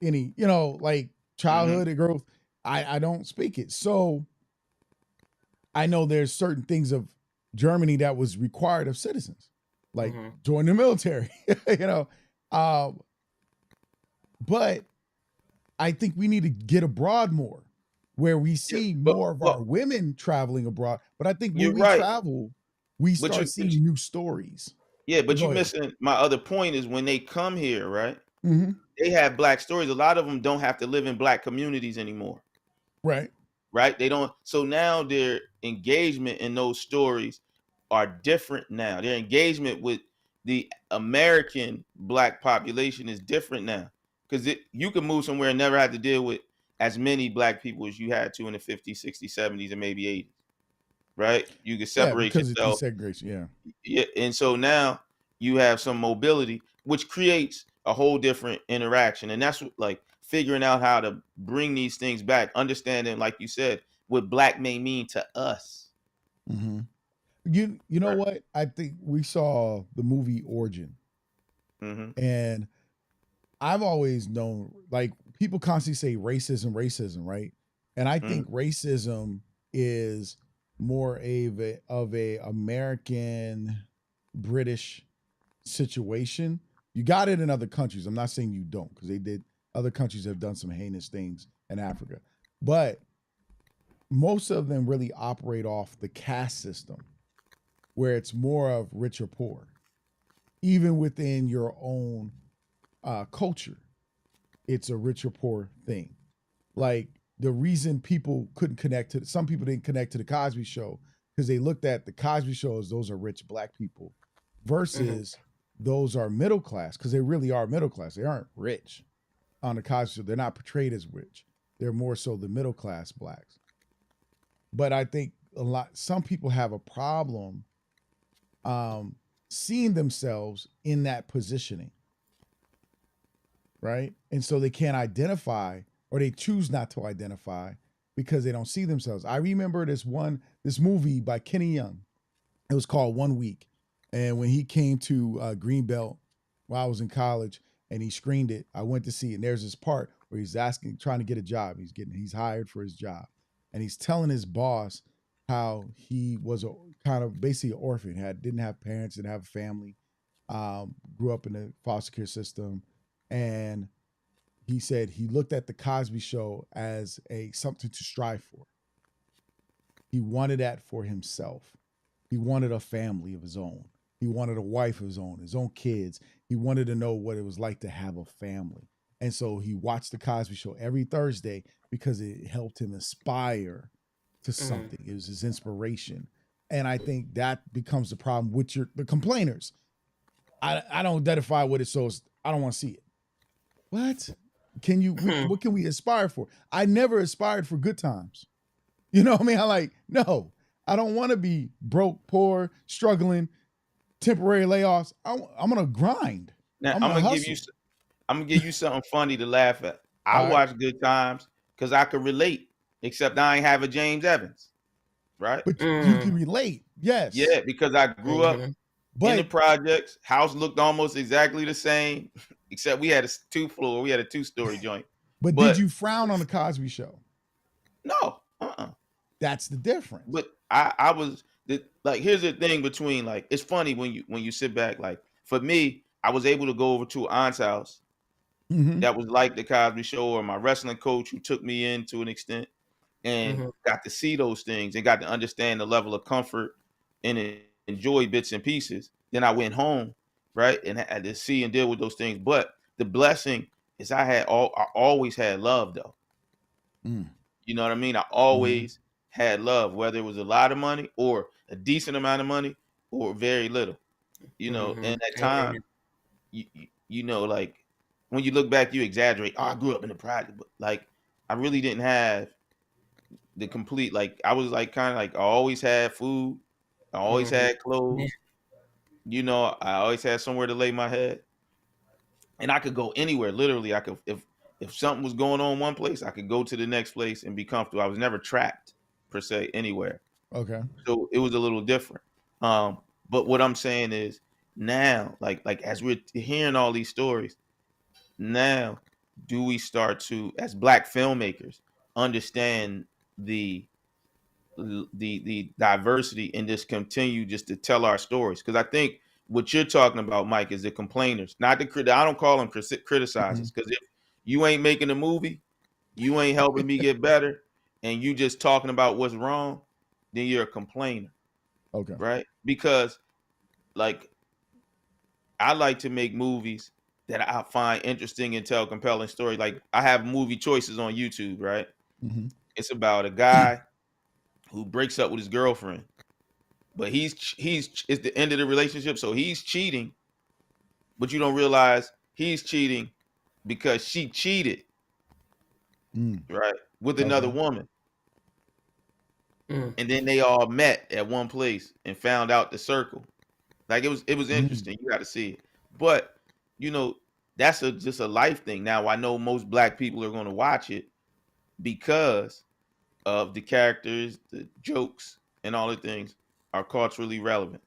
any, like mhm. childhood and growth. I don't speak it. So I know there's certain things of Germany that was required of citizens, like Mhm. join the military, you know. Um, but I think we need to get abroad more where we Yeah, see but more of our well, women traveling abroad. But I think when you're we right. travel, we But start seeing new stories. yeah, But but you go ahead. missing my other point is when they come here, right? Mm-hmm. They have black stories. A lot of them don't have to live in black communities anymore, Right. right? They don't. So now their engagement in those stories are different now. Their engagement with the American black population is different now because you can move somewhere and never have to deal with as many black people as you had to in the 50s, 60s, 70s, and maybe 80s, right? You can Yeah, separate because of yourself. desegregation. Yeah. Yeah, and so now you have some mobility, which creates a whole different interaction, and that's what, like figuring out how to bring these things back, understanding, like you said, what black may mean to us. Mm-hmm. You know Right. what? I think we saw the movie Origin, Mm-hmm. and I've always known like people constantly say racism, racism, right? And I Mm-hmm. think racism is more of a American British situation You got it in other countries. I'm not saying you don't, because other countries have done some heinous things in Africa. But most of them really operate off the caste system, where it's more of rich or poor. Even within your own culture, it's a rich or poor thing. Like, the reason people couldn't connect to, some people didn't connect to the Cosby Show, because they looked at the Cosby Show as those are rich black people versus those are middle class, because they really are middle class. They aren't rich on the Cosby Show. They're not portrayed as rich. They're more so the middle class blacks. But I think some people have a problem seeing themselves in that positioning, right? And so they can't identify, or they choose not to identify, because they don't see themselves. I remember this movie by Kenny Young. It was called 1 Week. And when he came to Greenbelt while I was in college and he screened it, I went to see it. And there's this part where he's trying to get a job. He's hired for his job. And he's telling his boss how he was a kind of basically an orphan, didn't have parents, didn't have a family, grew up in the foster care system. And he said he looked at the Cosby Show as something to strive for. He wanted that for himself. He wanted a family of his own. He wanted a wife of his own kids. He wanted to know what it was like to have a family. And so he watched the Cosby Show every Thursday because it helped him aspire to something. It was his inspiration. And I think that becomes the problem with the complainers. I don't identify with it, so I don't want to see it. What? What can we aspire for? I never aspired for good times. You know what I mean? No, I don't want to be broke, poor, struggling, temporary layoffs. I'm gonna grind. Now I'm gonna give you something funny to laugh at. I watch Good Times because I could relate, except I ain't have a James Evans, right? But you can relate, yes. Yeah, because I grew up in the projects. House looked almost exactly the same, except we had a 2-story joint. But did you frown on the Cosby Show? No. That's the difference. But I was here's the thing between, it's funny when you sit back. Like, for me, I was able to go over to an aunt's house that was like the Cosby Show, or my wrestling coach who took me in to an extent, and got to see those things and got to understand the level of comfort and enjoy bits and pieces. Then I went home, right, and had to see and deal with those things. But the blessing is I always had love, though. You know what I mean? I always had love, whether it was a lot of money or a decent amount of money or very little. You know, and at time, you know, like, when you look back, you exaggerate. Oh, I grew up in the project, but I really didn't have the complete. I was kind of I always had food, I always had clothes. You know, I always had somewhere to lay my head, and I could go anywhere. Literally, I could if something was going on one place, I could go to the next place and be comfortable. I was never trapped per se anywhere. Okay. So it was a little different. But what I'm saying is now, like as we're hearing all these stories, now do we start to, as Black filmmakers, understand the diversity and just continue just to tell our stories? Because I think what you're talking about, Mike, is the complainers, not the I don't call them criticizers, because if you ain't making a movie, you ain't helping me get better, and you just talking about what's wrong, then you're a complainer. Okay. Right? Because I like to make movies that I find interesting and tell compelling stories. Like, I have movie choices on YouTube, right? It's about a guy who breaks up with his girlfriend, but it's the end of the relationship, so he's cheating, but you don't realize he's cheating because she cheated, right, with another woman. And then they all met at one place and found out the circle. Like, it was interesting. You got to see it. But, you know, that's just a life thing. Now, I know most Black people are going to watch it because of the characters, the jokes, and all the things are culturally relevant,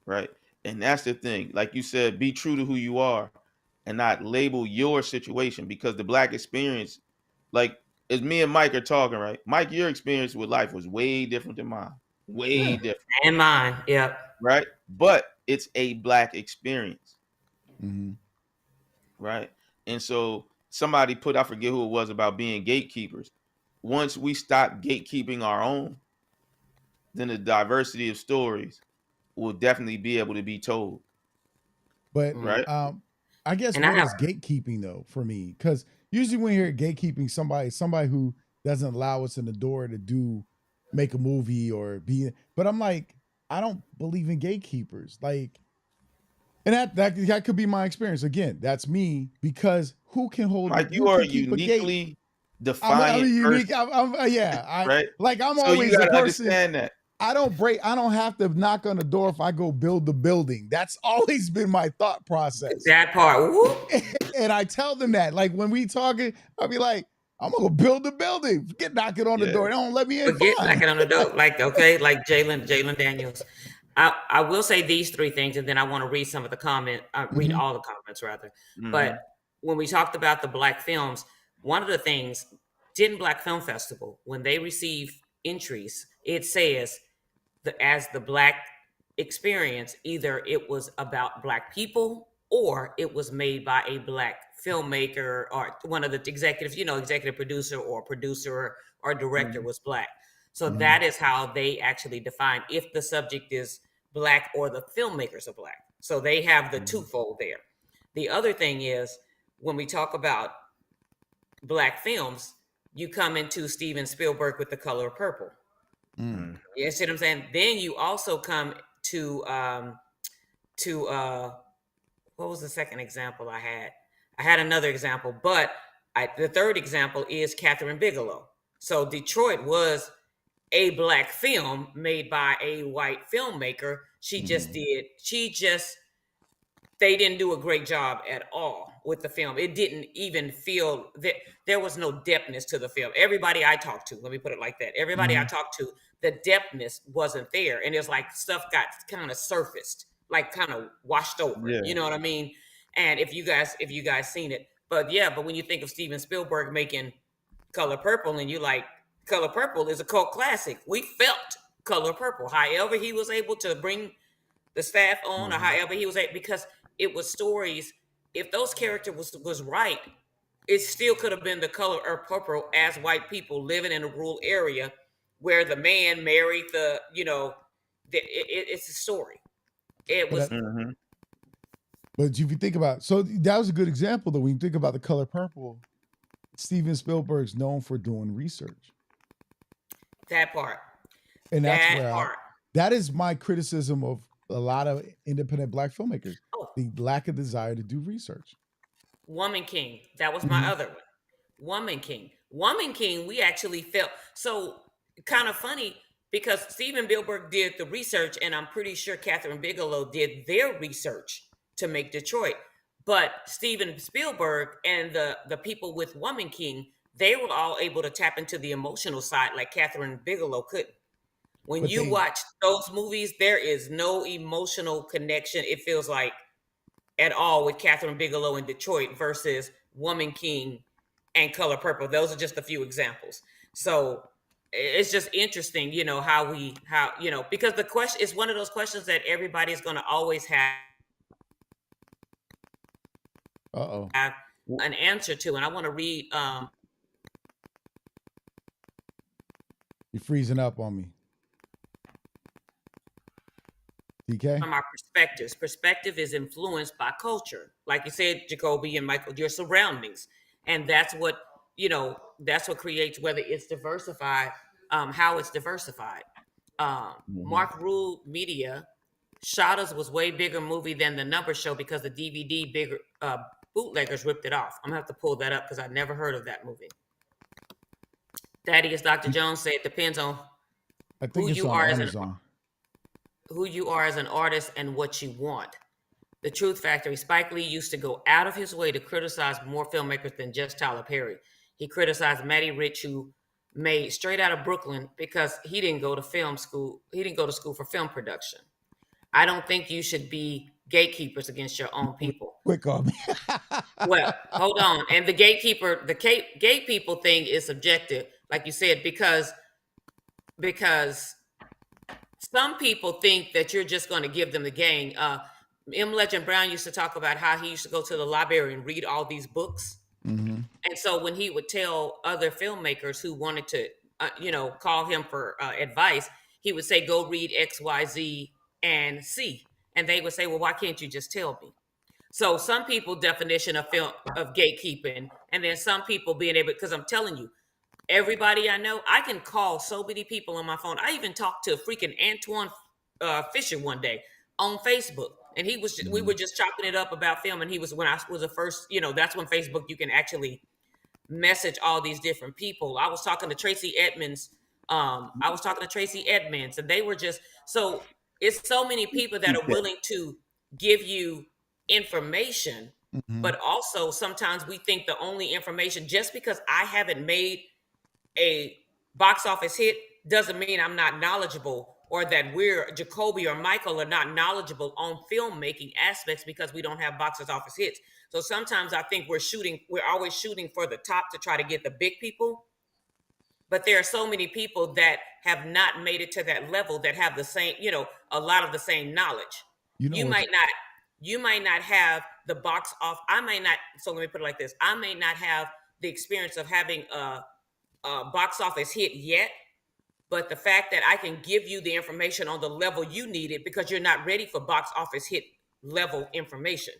right? And that's the thing. Like you said, be true to who you are and not label your situation, because the Black experience, like, as me and Mike are talking, right? Mike, your experience with life was way different than mine. Way different. And mine, yep. Right? But it's a Black experience. right? And so somebody put, I forget who it was, about being gatekeepers. Once we stop gatekeeping our own, then the diversity of stories will definitely be able to be told, But Mm. right? I guess And I what have is gatekeeping though for me? Because usually when you hear gatekeeping, somebody who doesn't allow us in the door to make a movie or be. But I'm like, I don't believe in gatekeepers. Like, and that could be my experience. Again, that's me because Mike, you who are can a keep a gate? uniquely I'm a defiant unique. person, Yeah. right? I'm So you always the got to person. understand that. I don't have to knock on the door if I go build the building. That's always been my thought process. that part. Whoop. And I tell them that. Like when we talking, I'll be like, I'm gonna go build the building. Forget knocking on the Yeah. door. They don't let me in. Forget Fine. knocking on the door. Like, okay, like Jalen Daniels. I will say these three things, and then I want to read some of the read Mhm. all the comments rather. But Hmm. when we talked about the black films, one of the things, Denton Black Film Festival, when they receive entries, it says as the black experience, either it was about black people or it was made by a black filmmaker or one of the executives, executive producer or director Hmm. was black. So Mhm. that is how they actually define if the subject is black or the filmmakers are black. So they have the Hmm. twofold there. The other thing is when we talk about black films, you come into Steven Spielberg with The Color of Purple. Mm. Hmm. You see what I'm saying? Then you also come to what was the second example I had? I had another example, but the third example is Catherine Bigelow. So Detroit was a black film made by a white filmmaker. Mhm. She just they didn't do a great job at all with the film. It didn't even feel that there was no depthness to the film. Everybody I talked to, let me put it like that. Everybody I Mhm. talked to, the depthness wasn't there. And it's like stuff got kind of surfaced, like kind of washed over it. You Yeah. know what I mean? And if you guys seen it, but yeah, but when you think of Steven Spielberg making Color Purple and you like Color Purple is a cult classic. We felt Color Purple. However, he was able to bring the staff on or Hmm. however he was able, because it was stories. If those characters was right, it still could have been The Color of Purple as white people living in a rural area where the man married it's a story. It But was Hmm. but if you think about, so that was a good example though. When you think about The Color Purple, Steven Spielberg's known for doing research, that part. and that's That where part. that is my criticism of a lot of independent black filmmakers: Oh, the lack of desire to do research. Woman King. That was my Mhm. other one. Woman King. Woman King, we actually felt so kind of funny because Steven Spielberg did the research, and I'm pretty sure Catherine Bigelow did their research to make Detroit. But Steven Spielberg and the people with Woman King, they were all able to tap into the emotional side like Catherine Bigelow couldn't. When But you they, watch those movies, there is no emotional connection. It feels like at all with Catherine Bigelow in Detroit versus Woman King and Color Purple. Those are just a few examples. So it's just interesting, because the question is one of those questions that everybody's going to always uh-oh, have an answer to. And I want to read you're freezing up on me, DK. from our perspectives. Perspective is influenced by culture, like you said, Jacoby and Michael, your surroundings, and that's what creates whether it's diversified, how it's diversified. Hmm. Mark Rule Media shot us was way bigger movie than the number show because the DVD bigger bootleggers ripped it off. I'm gonna have to pull that up because I never heard of that movie. Daddy, as Dr. Jones said, depends on I who think it's you on are as Amazon. an artist and what you want. The Truth Factory. Spike Lee used to go out of his way to criticize more filmmakers than just Tyler Perry. He criticized Matty Rich, who made Straight Out of Brooklyn because he didn't go to film school. He didn't go to school for film production. I don't think you should be gatekeepers against your own people. Quick on me. Well, hold on. And the gate people thing is subjective, like you said, because some people think that you're just going to give them the game. M. Legend Brown used to talk about how he used to go to the library and read all these books. Mm-hmm. And so when he would tell other filmmakers who wanted to, call him for advice, he would say, "Go read X, Y, Z, and C," and they would say, "Well, why can't you just tell me?" So some people definition of film of gatekeeping, and then some people being able, because I'm telling you, everybody I know, I can call so many people on my phone. I even talked to freaking Antoine Fisher one day on Facebook, and we Mm-hmm. were just chopping it up about film, and he was when I was the first, that's when Facebook you can actually message all these different people. I was talking to Tracy Edmonds. I was talking to Tracy Edmonds, and they were just so. It's so many people that are willing to give you information, Mm-hmm. but also sometimes we think the only information, just because I haven't made a box office hit doesn't mean I'm not knowledgeable, or that we're Jacoby or Michael are not knowledgeable on filmmaking aspects because we don't have box office hits. So sometimes I think we're always shooting for the top to try to get the big people. But there are so many people that have not made it to that level that have the same, a lot of the same knowledge. You know You what's might not, you might not have the box off. I may not. So let me put it like this: I may not have the experience of having a box office hit yet, but the fact that I can give you the information on the level you need it, because you're not ready for box office hit level information.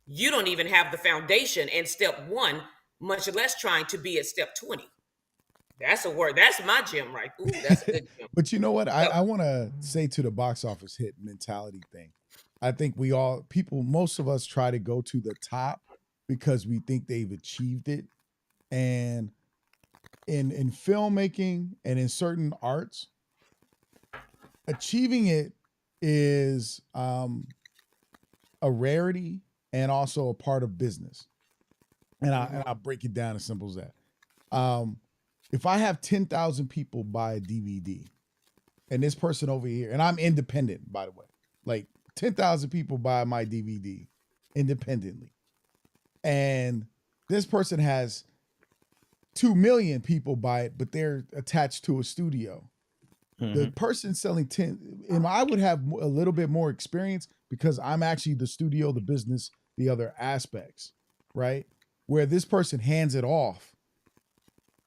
You don't even have the foundation in step one, much less trying to be at step 20. That's a word. That's my gym, right? Ooh, that's a good gym. but you know what? I, So, I want to say to the box office hit mentality thing. I think most of us try to go to the top because we think they've achieved it. And in filmmaking and in certain arts, achieving it is a rarity and also a part of business. And I'll break it down as simple as that. If I have 10,000 people buy a DVD, and this person over here, and I'm independent, by the way, like 10,000 people buy my DVD independently, and this person has 2 million people buy it, but they're attached to a studio. The person selling 10, and I would have a little bit more experience because I'm actually the studio, the business, the other aspects, right? Where this person hands it off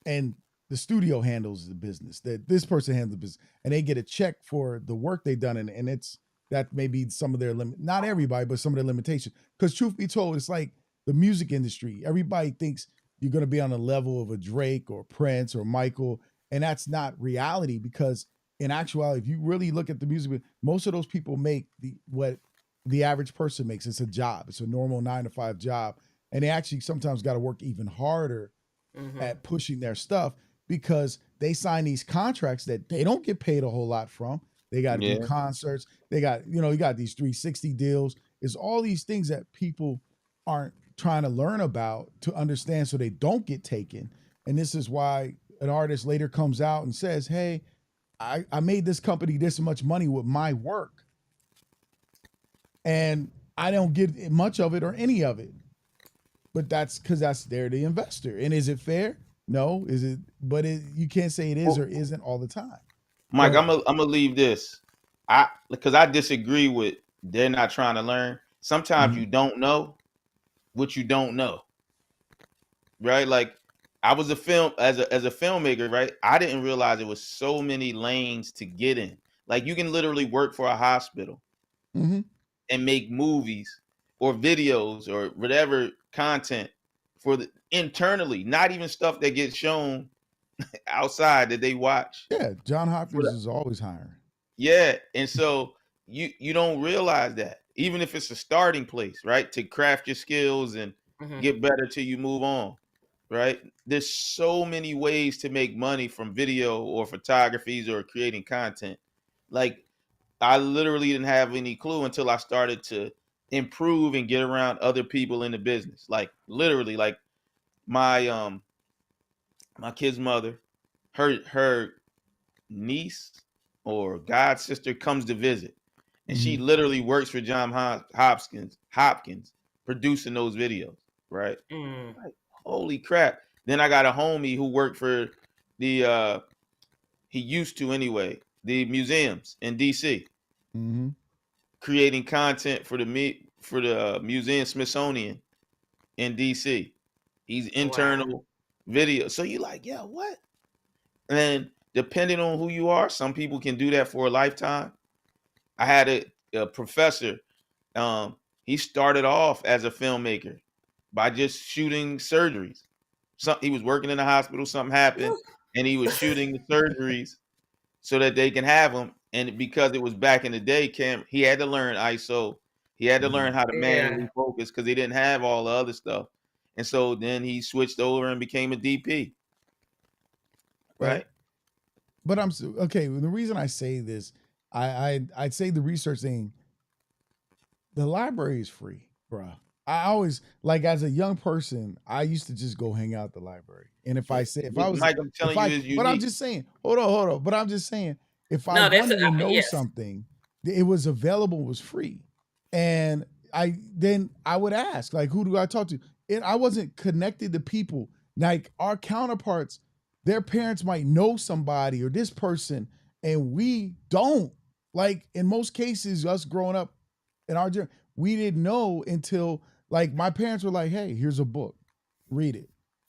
and the studio handles the business, that this person handles the business, and they get a check for the work they've done. And it's that may be some of their not everybody, but some of their limitations. Because truth be told, it's like the music industry. Everybody thinks you're going to be on the level of a Drake or Prince or Michael, and that's not reality. Because in actuality, if you really look at the music, most of those people make what the average person makes. It's a job. It's a normal 9 to 5 job, and they actually sometimes got to work even harder at pushing their stuff because they sign these contracts that they don't get paid a whole lot from. They got to do concerts. They got, you got these 360 deals. It's all these things that people aren't trying to learn about to understand so they don't get taken. And this is why an artist later comes out and says, hey, I made this company this much money with my work, and I don't get much of it or any of it. But that's because they're the investor. And is it fair? No. Is it? But you can't say it is or isn't all the time. Mike, I'm gonna leave this. Because I disagree with they're not trying to learn. Sometimes you don't know what you don't know, right? Like I was a filmmaker, right? I didn't realize there was so many lanes to get in. Like you can literally work for a hospital and make movies or videos or whatever content for the internally, not even stuff that gets shown outside that they watch. Yeah, John Hopkins is always hiring. Yeah, and so you don't realize that even if it's a starting place, right, to craft your skills and get better till you move on, right? There's so many ways to make money from video or photographies or creating content. Like I literally didn't have any clue until I started to improve and get around other people in the business. Like literally, like my my kid's mother, her niece or god sister comes to visit, and she literally works for John Hopkins producing those videos, right? Like, holy crap. Then I got a homie who worked for the he used to anyway, the museums in DC. creating content for the Museum Smithsonian in DC. He's Wow. internal video. So you like, yeah, what? And depending on who you are, some people can do that for a lifetime. I had a professor. He started off as a filmmaker by just shooting surgeries. He was working in the hospital, something happened, and he was shooting the surgeries so that they can have them. And because it was back in the day, he had to learn ISO. He had to learn how to Yeah. manually focus because he didn't have all the other stuff. And so then he switched over and became a DP. Right? But okay. The reason I say this, I'd say the research thing. The library is free, bruh. I always like as a young person, I used to just go hang out at the library. And if I say if I was Mike, I'm telling you, is but I'm unique. just saying, hold on. But I'm just saying, if I No, that's wanted to know yes. something, it was available, was free. And I would ask, like, who do I talk to? And I wasn't connected to people. Like our counterparts, their parents might know somebody or this person, and we don't. Like in most cases, us growing up in our journey, we didn't know until like my parents were like, hey, here's a book, read it.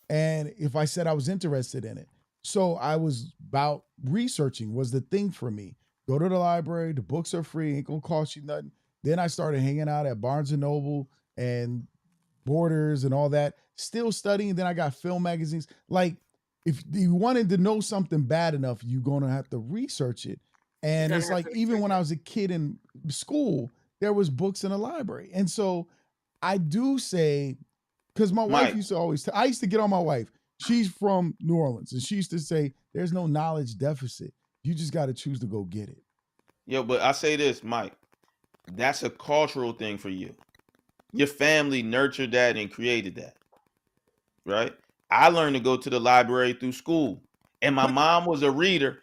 And if I said I was interested in it. So I was about researching was the thing for me. Go to the library, the books are free, ain't gonna cost you nothing. Then I started hanging out at Barnes and Noble and Borders and all that, still studying. Then I got film magazines. Like, if you wanted to know something bad enough, you're gonna have to research it. And it's like even when I was a kid in school, there was books in the library. And so I do say, because my wife used to always, I used to get on my wife. She's from New Orleans, and she used to say, there's no knowledge deficit. You just got to choose to go get it. Yo, but I say this, Mike, that's a cultural thing for you. Your family nurtured that and created that, right? I learned to go to the library through school, and my mom was a reader.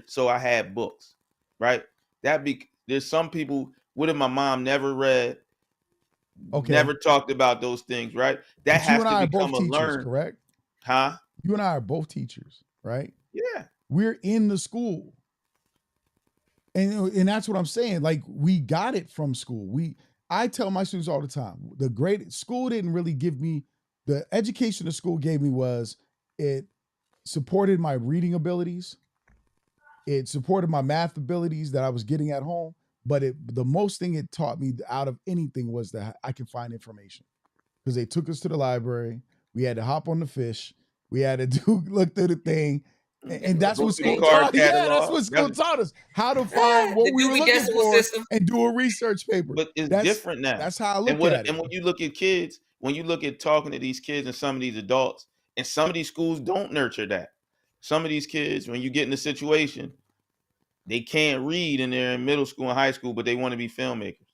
So I had books, right? There's some people. What if my mom never read? Okay. Never talked about those things, right? That has to become a learn. Correct? Huh? You and I are both teachers, right? Yeah. We're in the school. And that's what I'm saying. Like we got it from school. I tell my students all the time, the great school didn't really give me the education the school gave me was it supported my reading abilities. It supported my math abilities that I was getting at home. But the most thing it taught me out of anything was that I can find information. Because they took us to the library. We had to hop on the fish. We had to look through the thing. And that's what school taught us. Yeah, that's what school taught us. How to find what we were looking for and do a research paper. But it's different now. That's how I look at it. And when you look at kids, when you look at talking to these kids and some of these adults, and some of these schools don't nurture that. Some of these kids, when you get in a situation, they can't read and they're in middle school and high school, but they want to be filmmakers,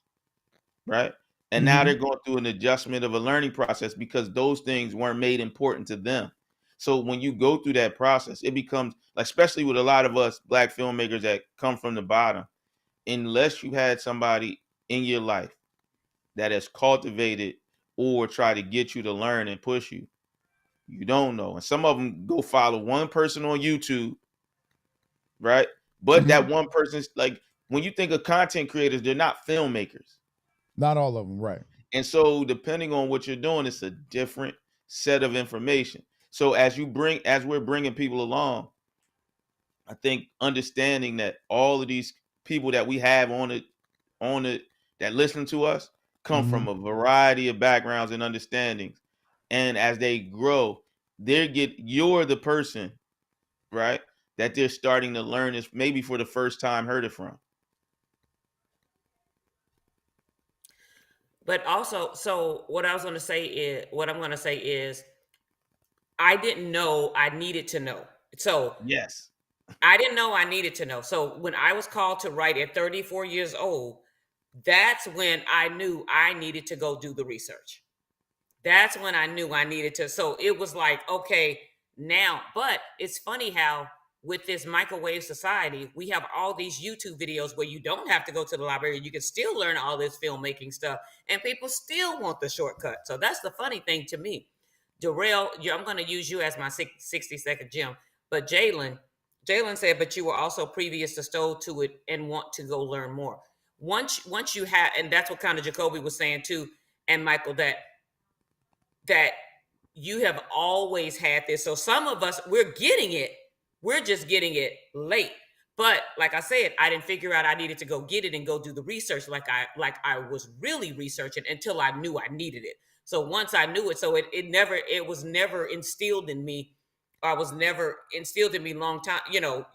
right? And now they're going through an adjustment of a learning process because those things weren't made important to them. So when you go through that process, it becomes, like, especially with a lot of us Black filmmakers that come from the bottom, unless you had somebody in your life that has cultivated or try to get you to learn and push you, you don't know. And some of them go follow one person on YouTube, right? But that one person's like, when you think of content creators, they're not filmmakers. Not all of them, right. And so depending on what you're doing, it's a different set of information. So as we're bringing people along, I think understanding that all of these people that we have on it that listen to us come from a variety of backgrounds and understandings. And as they grow, you're the person, right, that they're starting to learn this maybe for the first time heard it from. But also, so what I'm going to say is I didn't know I needed to know. So yes, I didn't know I needed to know. So when I was called to write at 34 years old, that's when I knew I needed to go do the research. That's when I knew I needed to. So it was like, okay, now, but it's funny how with this microwave society, we have all these YouTube videos where you don't have to go to the library. You can still learn all this filmmaking stuff, and people still want the shortcut. So that's the funny thing to me. Darrell, I'm going to use you as my 60-second gem. But Jalen said, but you were also previous to Stole to it and want to go learn more. once you have, and that's what kind of Jacoby was saying too, and Michael, that you have always had this. So some of us, we're getting it. We're just getting it late. But like I said, I didn't figure out I needed to go get it and go do the research like I was really researching until I knew I needed it. So once I knew it, so it was never instilled in me. I was never instilled in me long time,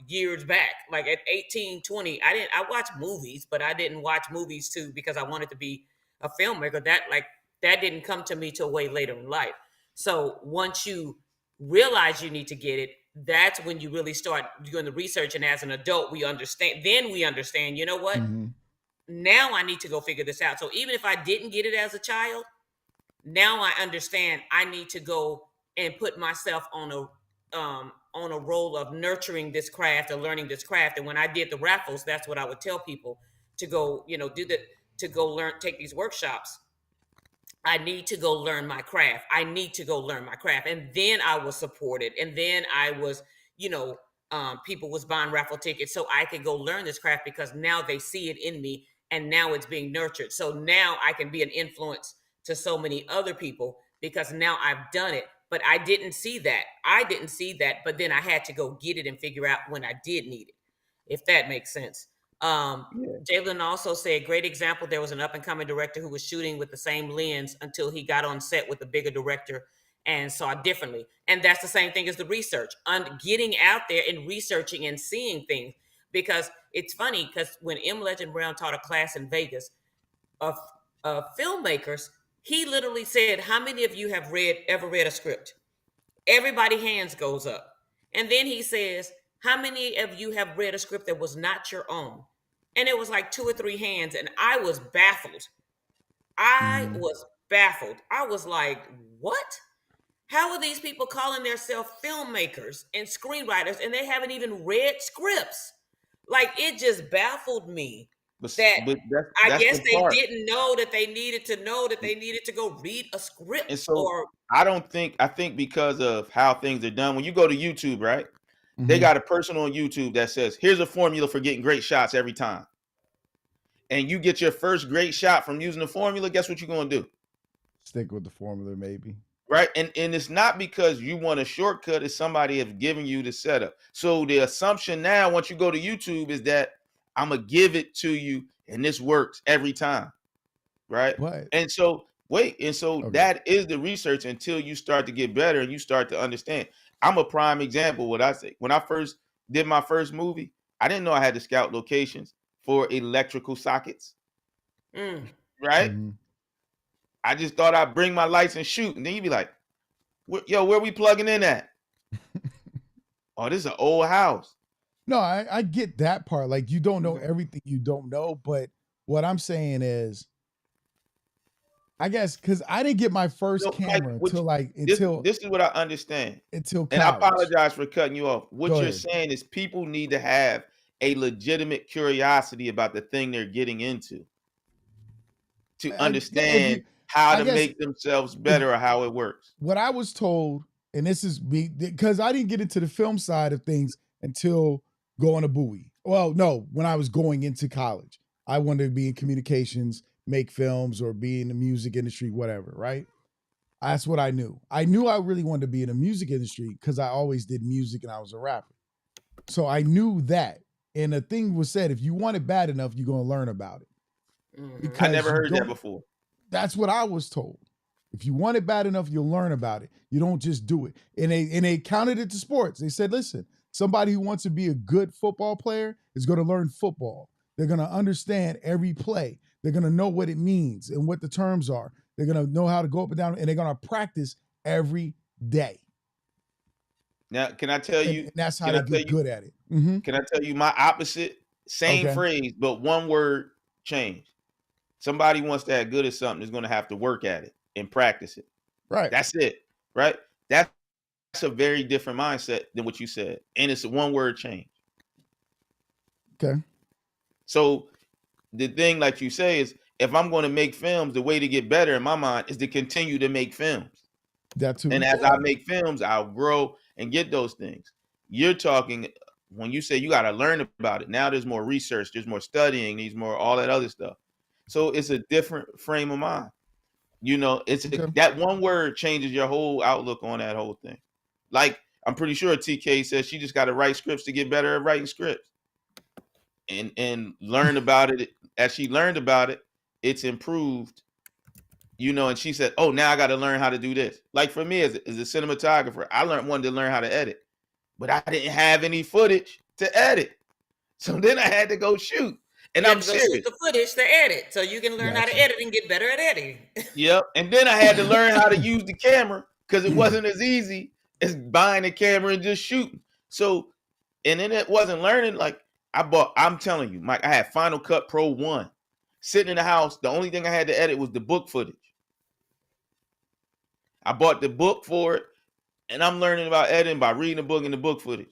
years back. Like at 18, 20, I watched movies, but I didn't watch movies too because I wanted to be a filmmaker. That didn't come to me till way later in life. So once you realize you need to get it, that's when you really start doing the research. And as an adult, we understand. Then we understand, you know what? Mm-hmm. Now I need to go figure this out. So even if I didn't get it as a child, now I understand I need to go and put myself on a role of nurturing this craft or learning this craft. And when I did the raffles, that's what I would tell people to go, to go learn, take these workshops. I need to go learn my craft. I need to go learn my craft. And then I was supported. And then I was, people was buying raffle tickets so I could go learn this craft because now they see it in me and now it's being nurtured. So now I can be an influence to so many other people because now I've done it. But I didn't see that. But then I had to go get it and figure out when I did need it, if that makes sense. Jalen also said, great example. There was an up and coming director who was shooting with the same lens until he got on set with a bigger director and saw differently. And that's the same thing as the research, getting out there and researching and seeing things. Because it's funny, because when M. Legend Brown taught a class in Vegas of filmmakers, he literally said, how many of you have ever read a script? Everybody hands goes up. And then he says, how many of you have read a script that was not your own? And it was like 2 or 3 hands. And I was baffled. I was like, what? How are these people calling themselves filmmakers and screenwriters and they haven't even read scripts? Like, it just baffled me. But That I that's guess the they part. didn't know that they needed to know that they needed to go read a script. And so I think because of how things are done, when you go to YouTube, right? They got a person on YouTube that says, here's a formula for getting great shots every time. And you get your first great shot from using the formula, guess what you're going to do? Stick with the formula, maybe. Right? And it's not because you want a shortcut, it's somebody has given you the setup. So the assumption now, once you go to YouTube, is that I'm going to give it to you and this works every time. Right? And so that is the research until you start to get better and you start to understand. I'm a prime example. What I say, when I first did my first movie, I didn't know I had to scout locations for electrical sockets. Right? I just thought I'd bring my lights and shoot. And then you'd be like, where we plugging in at? Oh, this is an old house. No, I get that part. Like, you don't know everything you don't know. But what I'm saying is, I guess, because I didn't get my first camera until this is what I understand. Until college. And I apologize for cutting you off. What you're saying is people need to have a legitimate curiosity about the thing they're getting into to understand how to make themselves better or how it works. What I was told, and this is me, because I didn't get into the film side of things until going to Bowie. Well, no, when I was going into college. I wanted to be in communications, make films, or be in the music industry, whatever, right? That's what I knew. I knew I really wanted to be in the music industry because I always did music and I was a rapper. So I knew that. And the thing was said, if you want it bad enough, you're going to learn about it. I never heard that before. That's what I was told. If you want it bad enough, you'll learn about it. You don't just do it. And they counted it to sports. They said, listen, somebody who wants to be a good football player is going to learn football. They're going to understand every play. They're going to know what it means and what the terms are. They're going to know how to go up and down, and they're going to practice every day. Now, can I tell you? And that's how they get good at it. Can I tell you my opposite? Same phrase, but one word change. Somebody wants to get good at something is going to have to work at it and practice it. Right. That's it. Right. That's a very different mindset than what you said. And it's a one word change. Okay. So the thing, like you say, is if I'm going to make films, the way to get better in my mind is to continue to make films. That too. And as I make films, I'll grow and get those things. You're talking when you say you got to learn about it, now there's more research, there's more studying, there's more all that other stuff. So it's a different frame of mind. It's that one word changes your whole outlook on that whole thing. Like, I'm pretty sure TK says she just got to write scripts to get better at writing scripts, and learn about it. As she learned about it, it's improved. And she said, "Oh, now I got to learn how to do this." Like for me as a cinematographer, I wanted to learn how to edit, but I didn't have any footage to edit, so then I had to go shoot. And You I'm have to go shoot serious. the footage to edit, so you can learn how to edit and get better at editing. Yep. And then I had to learn how to use the camera because it wasn't as easy as buying a camera and just shooting. So, and then it wasn't learning. Like I'm telling you, Mike, I had Final Cut Pro 1 sitting in the house. The only thing I had to edit was the book footage. I bought the book for it, and I'm learning about editing by reading the book and the book footage.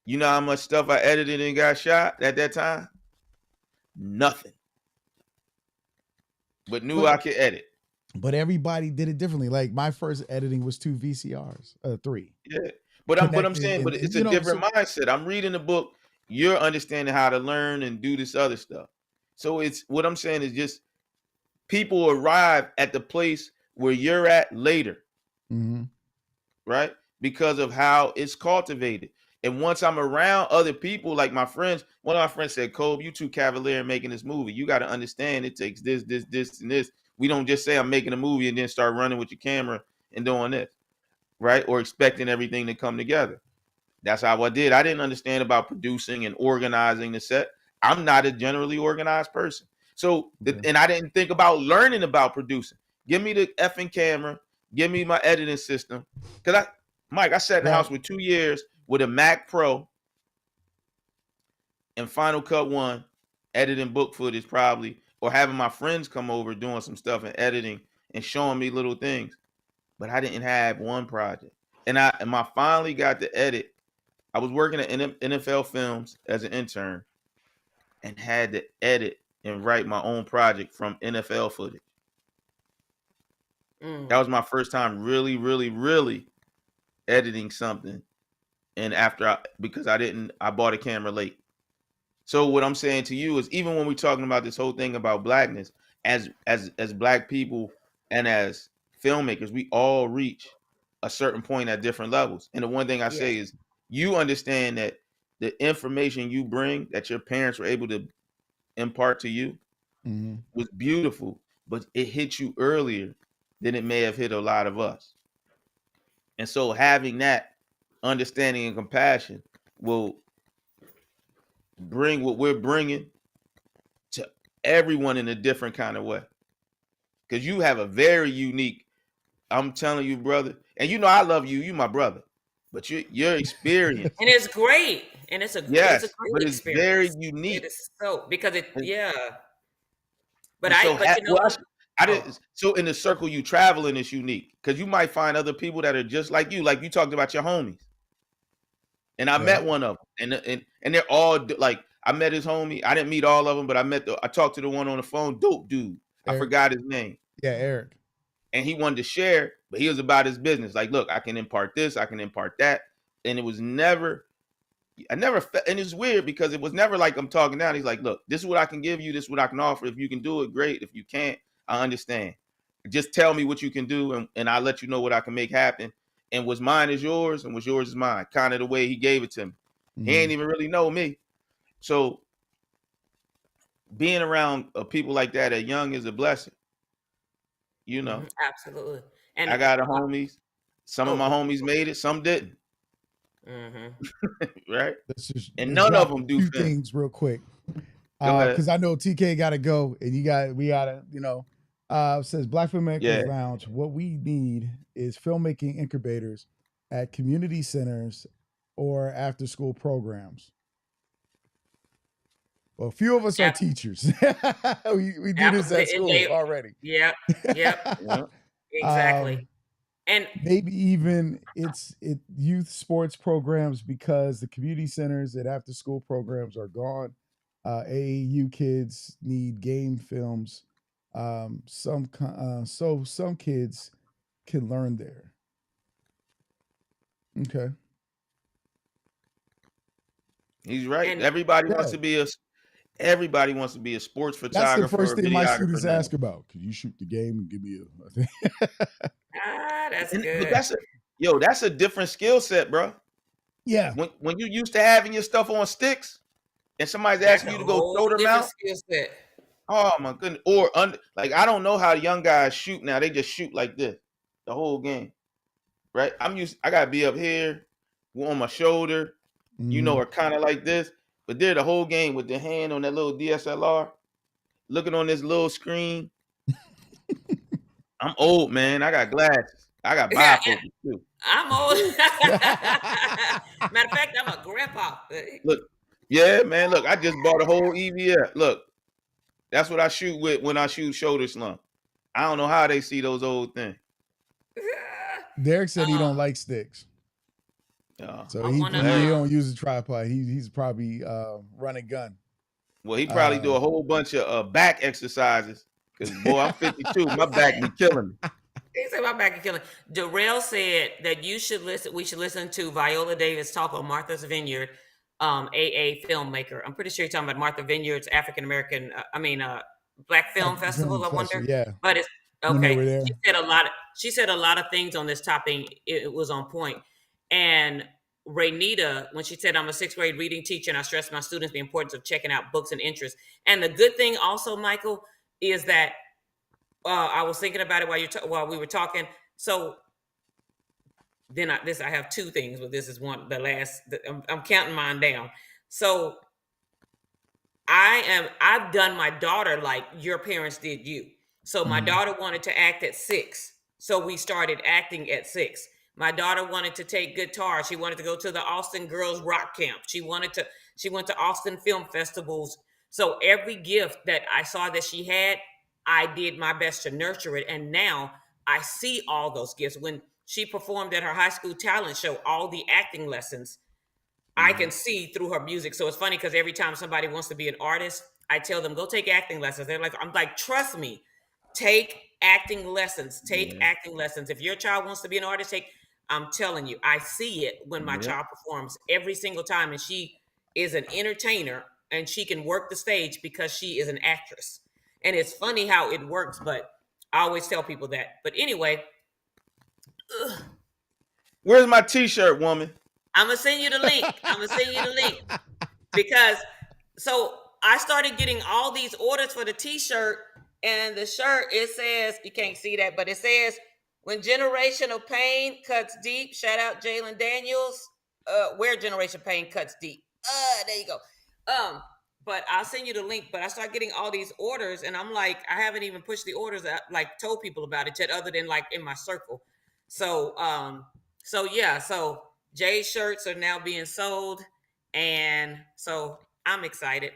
You know how much stuff I edited and got shot at that time? Nothing. But knew I could edit. But everybody did it differently. Like my first editing was 2 VCRs, 3. Yeah. But I'm saying, but it's a different mindset. I'm reading the book. You're understanding how to learn and do this other stuff. So it's what I'm saying is just people arrive at the place where you're at later, right? Because of how it's cultivated. And once I'm around other people, like my friends, one of my friends said, "Kobe, you too cavalier in making this movie. You got to understand it takes this, and this. We don't just say I'm making a movie and then start running with your camera and doing this, right? Or expecting everything to come together." That's how I did. I didn't understand about producing and organizing the set. I'm not a generally organized person. So, and I didn't think about learning about producing. Give me the effing camera. Give me my editing system. Because I sat in the house with 2 years with a Mac Pro and Final Cut 1, editing book footage probably, or having my friends come over doing some stuff and editing and showing me little things. But I didn't have one project. And I finally got to edit. I was working at NFL Films as an intern and had to edit and write my own project from NFL footage. That was my first time really, really, really editing something. And because I bought a camera late. So what I'm saying to you is, even when we're talking about this whole thing about blackness, as black people and as filmmakers, we all reach a certain point at different levels. And the one thing I say is, you understand that the information you bring that your parents were able to impart to you was beautiful, but it hit you earlier than it may have hit a lot of us. And so having that understanding and compassion will bring what we're bringing to everyone in a different kind of way. Because you have a very unique, I'm telling you, brother, and I love you, you my brother, but your experience. And it's great. And it's a great but it's experience. Very unique. It is so, because But so in the circle you travel in is unique, because you might find other people that are just like you talked about your homies. And I met one of them, and they're all like, I met his homie. I didn't meet all of them, but I talked to the one on the phone, dope dude. Eric. I forgot his name. Yeah, Eric. And he wanted to share, but he was about his business. Like, look, I can impart this, I can impart that. And it was never, and it's weird because it was never like I'm talking down. He's like, look, this is what I can give you. This is what I can offer. If you can do it, great. If you can't, I understand. Just tell me what you can do, and I'll let you know what I can make happen. And what's mine is yours, and what's yours is mine. Kind of the way he gave it to me. He ain't even really know me. So being around people like that at young is a blessing. Absolutely. And I got homies. Some of my homies made it, some didn't. Right? And none of them do things real quick. Because I know TK got to go, and we got to, says Black Filmmakers Lounge. What we need is filmmaking incubators at community centers or after school programs. Well, a few of us are teachers. we do this at school already. Yep. Exactly. And maybe even it's youth sports programs, because the community centers and after school programs are gone. AAU kids need game films. Some kids can learn there. Okay. He's right. And Everybody Yeah. wants to be a sports That's the photographer first or thing my videographer students now. ask about. Can you shoot the game and give me a thing? that's But good. that's a different skill set, bro. Yeah. When you used to having your stuff on sticks and somebody's That's asking a you to go whole throw them different out, skill set. oh my goodness. Or like I don't know how young guys shoot now. They just shoot like this the whole game, right? I gotta be up here on my shoulder, Mhm. or kind of like this. But they're the whole game with their hand on that little DSLR, looking on this little screen. I'm old, man. I got glasses. I got Yeah, bifocals too. I'm old. Matter of fact, I'm a grandpa. Look, yeah, man. Look, I just bought a whole EVF. Look, that's what I shoot with when I shoot shoulder slump. I don't know how they see those old things. Derek said he don't Um, like sticks, so I he wanna. he don't use a tripod. He's probably run and gun. Well, he probably do a whole bunch of back exercises. Cause boy, I'm 52. My back be killing me. He said my back is killing. Darrell said that you should listen. We should listen to Viola Davis talk on Martha's Vineyard, AA filmmaker. I'm pretty sure you're talking about Martha Vineyard's African American. Black Film African Film Festival. I Festival, wonder, yeah. but it's When they okay. were there. She said a lot of things on this topic. It was on point. And Raynita, when she said, "I'm a sixth grade reading teacher, and I stress my students the importance of checking out books and interests." And the good thing, also, Michael, is that I was thinking about it while we were talking. So I have two things, but this is one. I'm counting mine down. So I've done my daughter like your parents did you. So my daughter wanted to act at 6. So we started acting at 6. My daughter wanted to take guitar. She wanted to go to the Austin Girls Rock Camp. She went to Austin Film Festivals. So every gift that I saw that she had, I did my best to nurture it. And now I see all those gifts. When she performed at her high school talent show, all the acting lessons, I can see through her music. So it's funny because every time somebody wants to be an artist, I tell them, go take acting lessons. I'm like, trust me, take acting lessons. Take acting lessons. If your child wants to be an artist, I'm telling you, I see it when my child performs every single time. And she is an entertainer and she can work the stage because she is an actress. And it's funny how it works, but I always tell people that. But anyway, Where's my T-shirt, woman? I'm gonna send you the link. Because so I started getting all these orders for the t-shirt, and the shirt, it says, you can't see that, but it says, when generational pain cuts deep, shout out Jalen Daniels, where generation pain cuts deep. There you go. But I'll send you the link. But I start getting all these orders, and I'm like, I haven't even pushed the orders out, like told people about it yet, other than like in my circle. So so Jay's shirts are now being sold, and so I'm excited.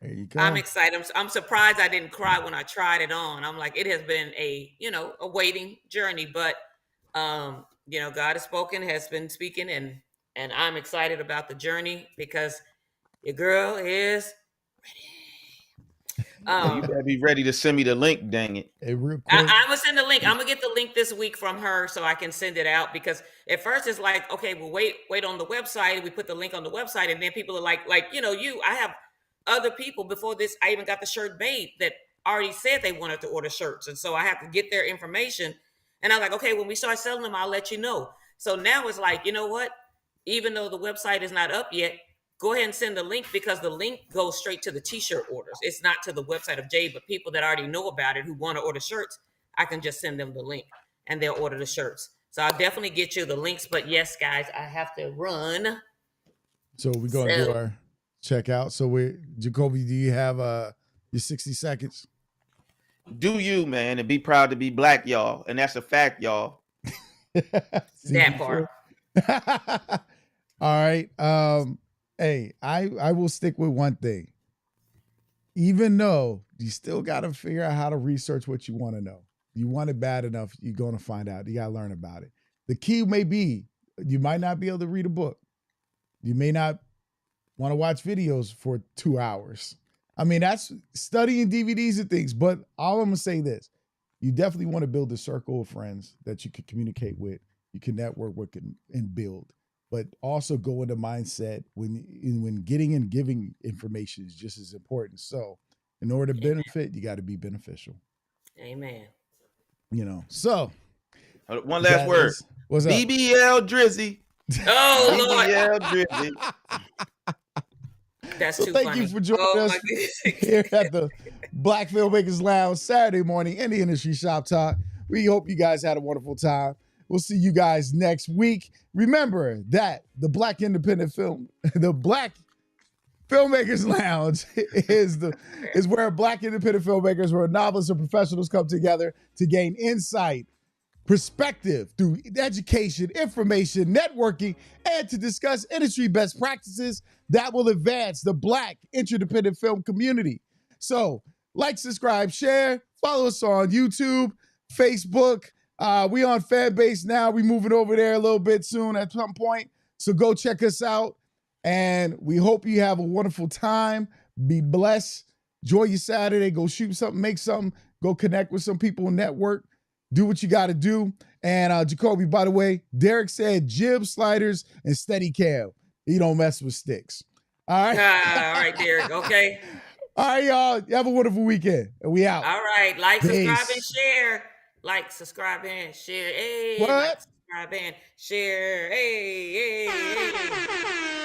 There you go. I'm excited. I'm surprised I didn't cry when I tried it on. I'm like, it has been a waiting journey, but God has been speaking, and I'm excited about the journey because your girl is Well, you better be ready to send me the link, dang it. Hey, real quick. I'm gonna send the link. I'm gonna get the link this week from her so I can send it out, because at first it's like, okay, well, wait on the website. We put the link on the website, and then people are like, I have other people before this. I even got the shirt made that already said they wanted to order shirts, and so I have to get their information. And I was like, okay, when we start selling them, I'll let you know. So now it's like, you know what? Even though the website is not up yet, go ahead and send the link, because the link goes straight to the t-shirt orders. It's not to the website of Jay, but people that already know about it who want to order shirts, I can just send them the link and they'll order the shirts. So I'll definitely get you the links. But yes, guys, I have to run. So we're going to do our checkout. So Jacoby, do you have your 60 seconds? Do you, man, and be proud to be black, y'all. And that's a fact, y'all. That part. All right. Hey, I will stick with one thing. Even though you still got to figure out how to research what you want to know. You want it bad enough, you're going to find out. You got to learn about it. The key may be, you might not be able to read a book. You may not want to watch videos for 2 hours. I mean, that's studying DVDs and things, but all I'm going to say this. You definitely want to build a circle of friends that you can communicate with, you can network with, and build. but also go into mindset when getting and giving information is just as important. So in order to benefit, you got to be beneficial. Amen. So one last word. What's up? BBL Drizzy. Oh, Lord. BBL Drizzy. That's so too thank funny. you for joining us here at the Black Filmmakers Lounge Saturday morning in the Industry Shop Talk. We hope you guys had a wonderful time. We'll see you guys next week. Remember that the Black Filmmakers Lounge is where Black independent filmmakers, where novelists and professionals come together to gain insight, perspective through education, information, networking, and to discuss industry best practices that will advance the Black interdependent film community. So, like, subscribe, share, follow us on YouTube, Facebook. We on Fanbase now. We moving over there a little bit soon at some point. So go check us out. And we hope you have a wonderful time. Be blessed. Enjoy your Saturday. Go shoot something, make something. Go connect with some people, network. Do what you got to do. And Jacoby, by the way, Derek said jib, sliders, and steady cam. You don't mess with sticks. All right. All right, Derek. Okay. All right, y'all. You have a wonderful weekend. And we out. All right. Like, Peace. subscribe, and share. Like, subscribe, and share. Hey, what? like, subscribe, and share. Hey, hey, hey.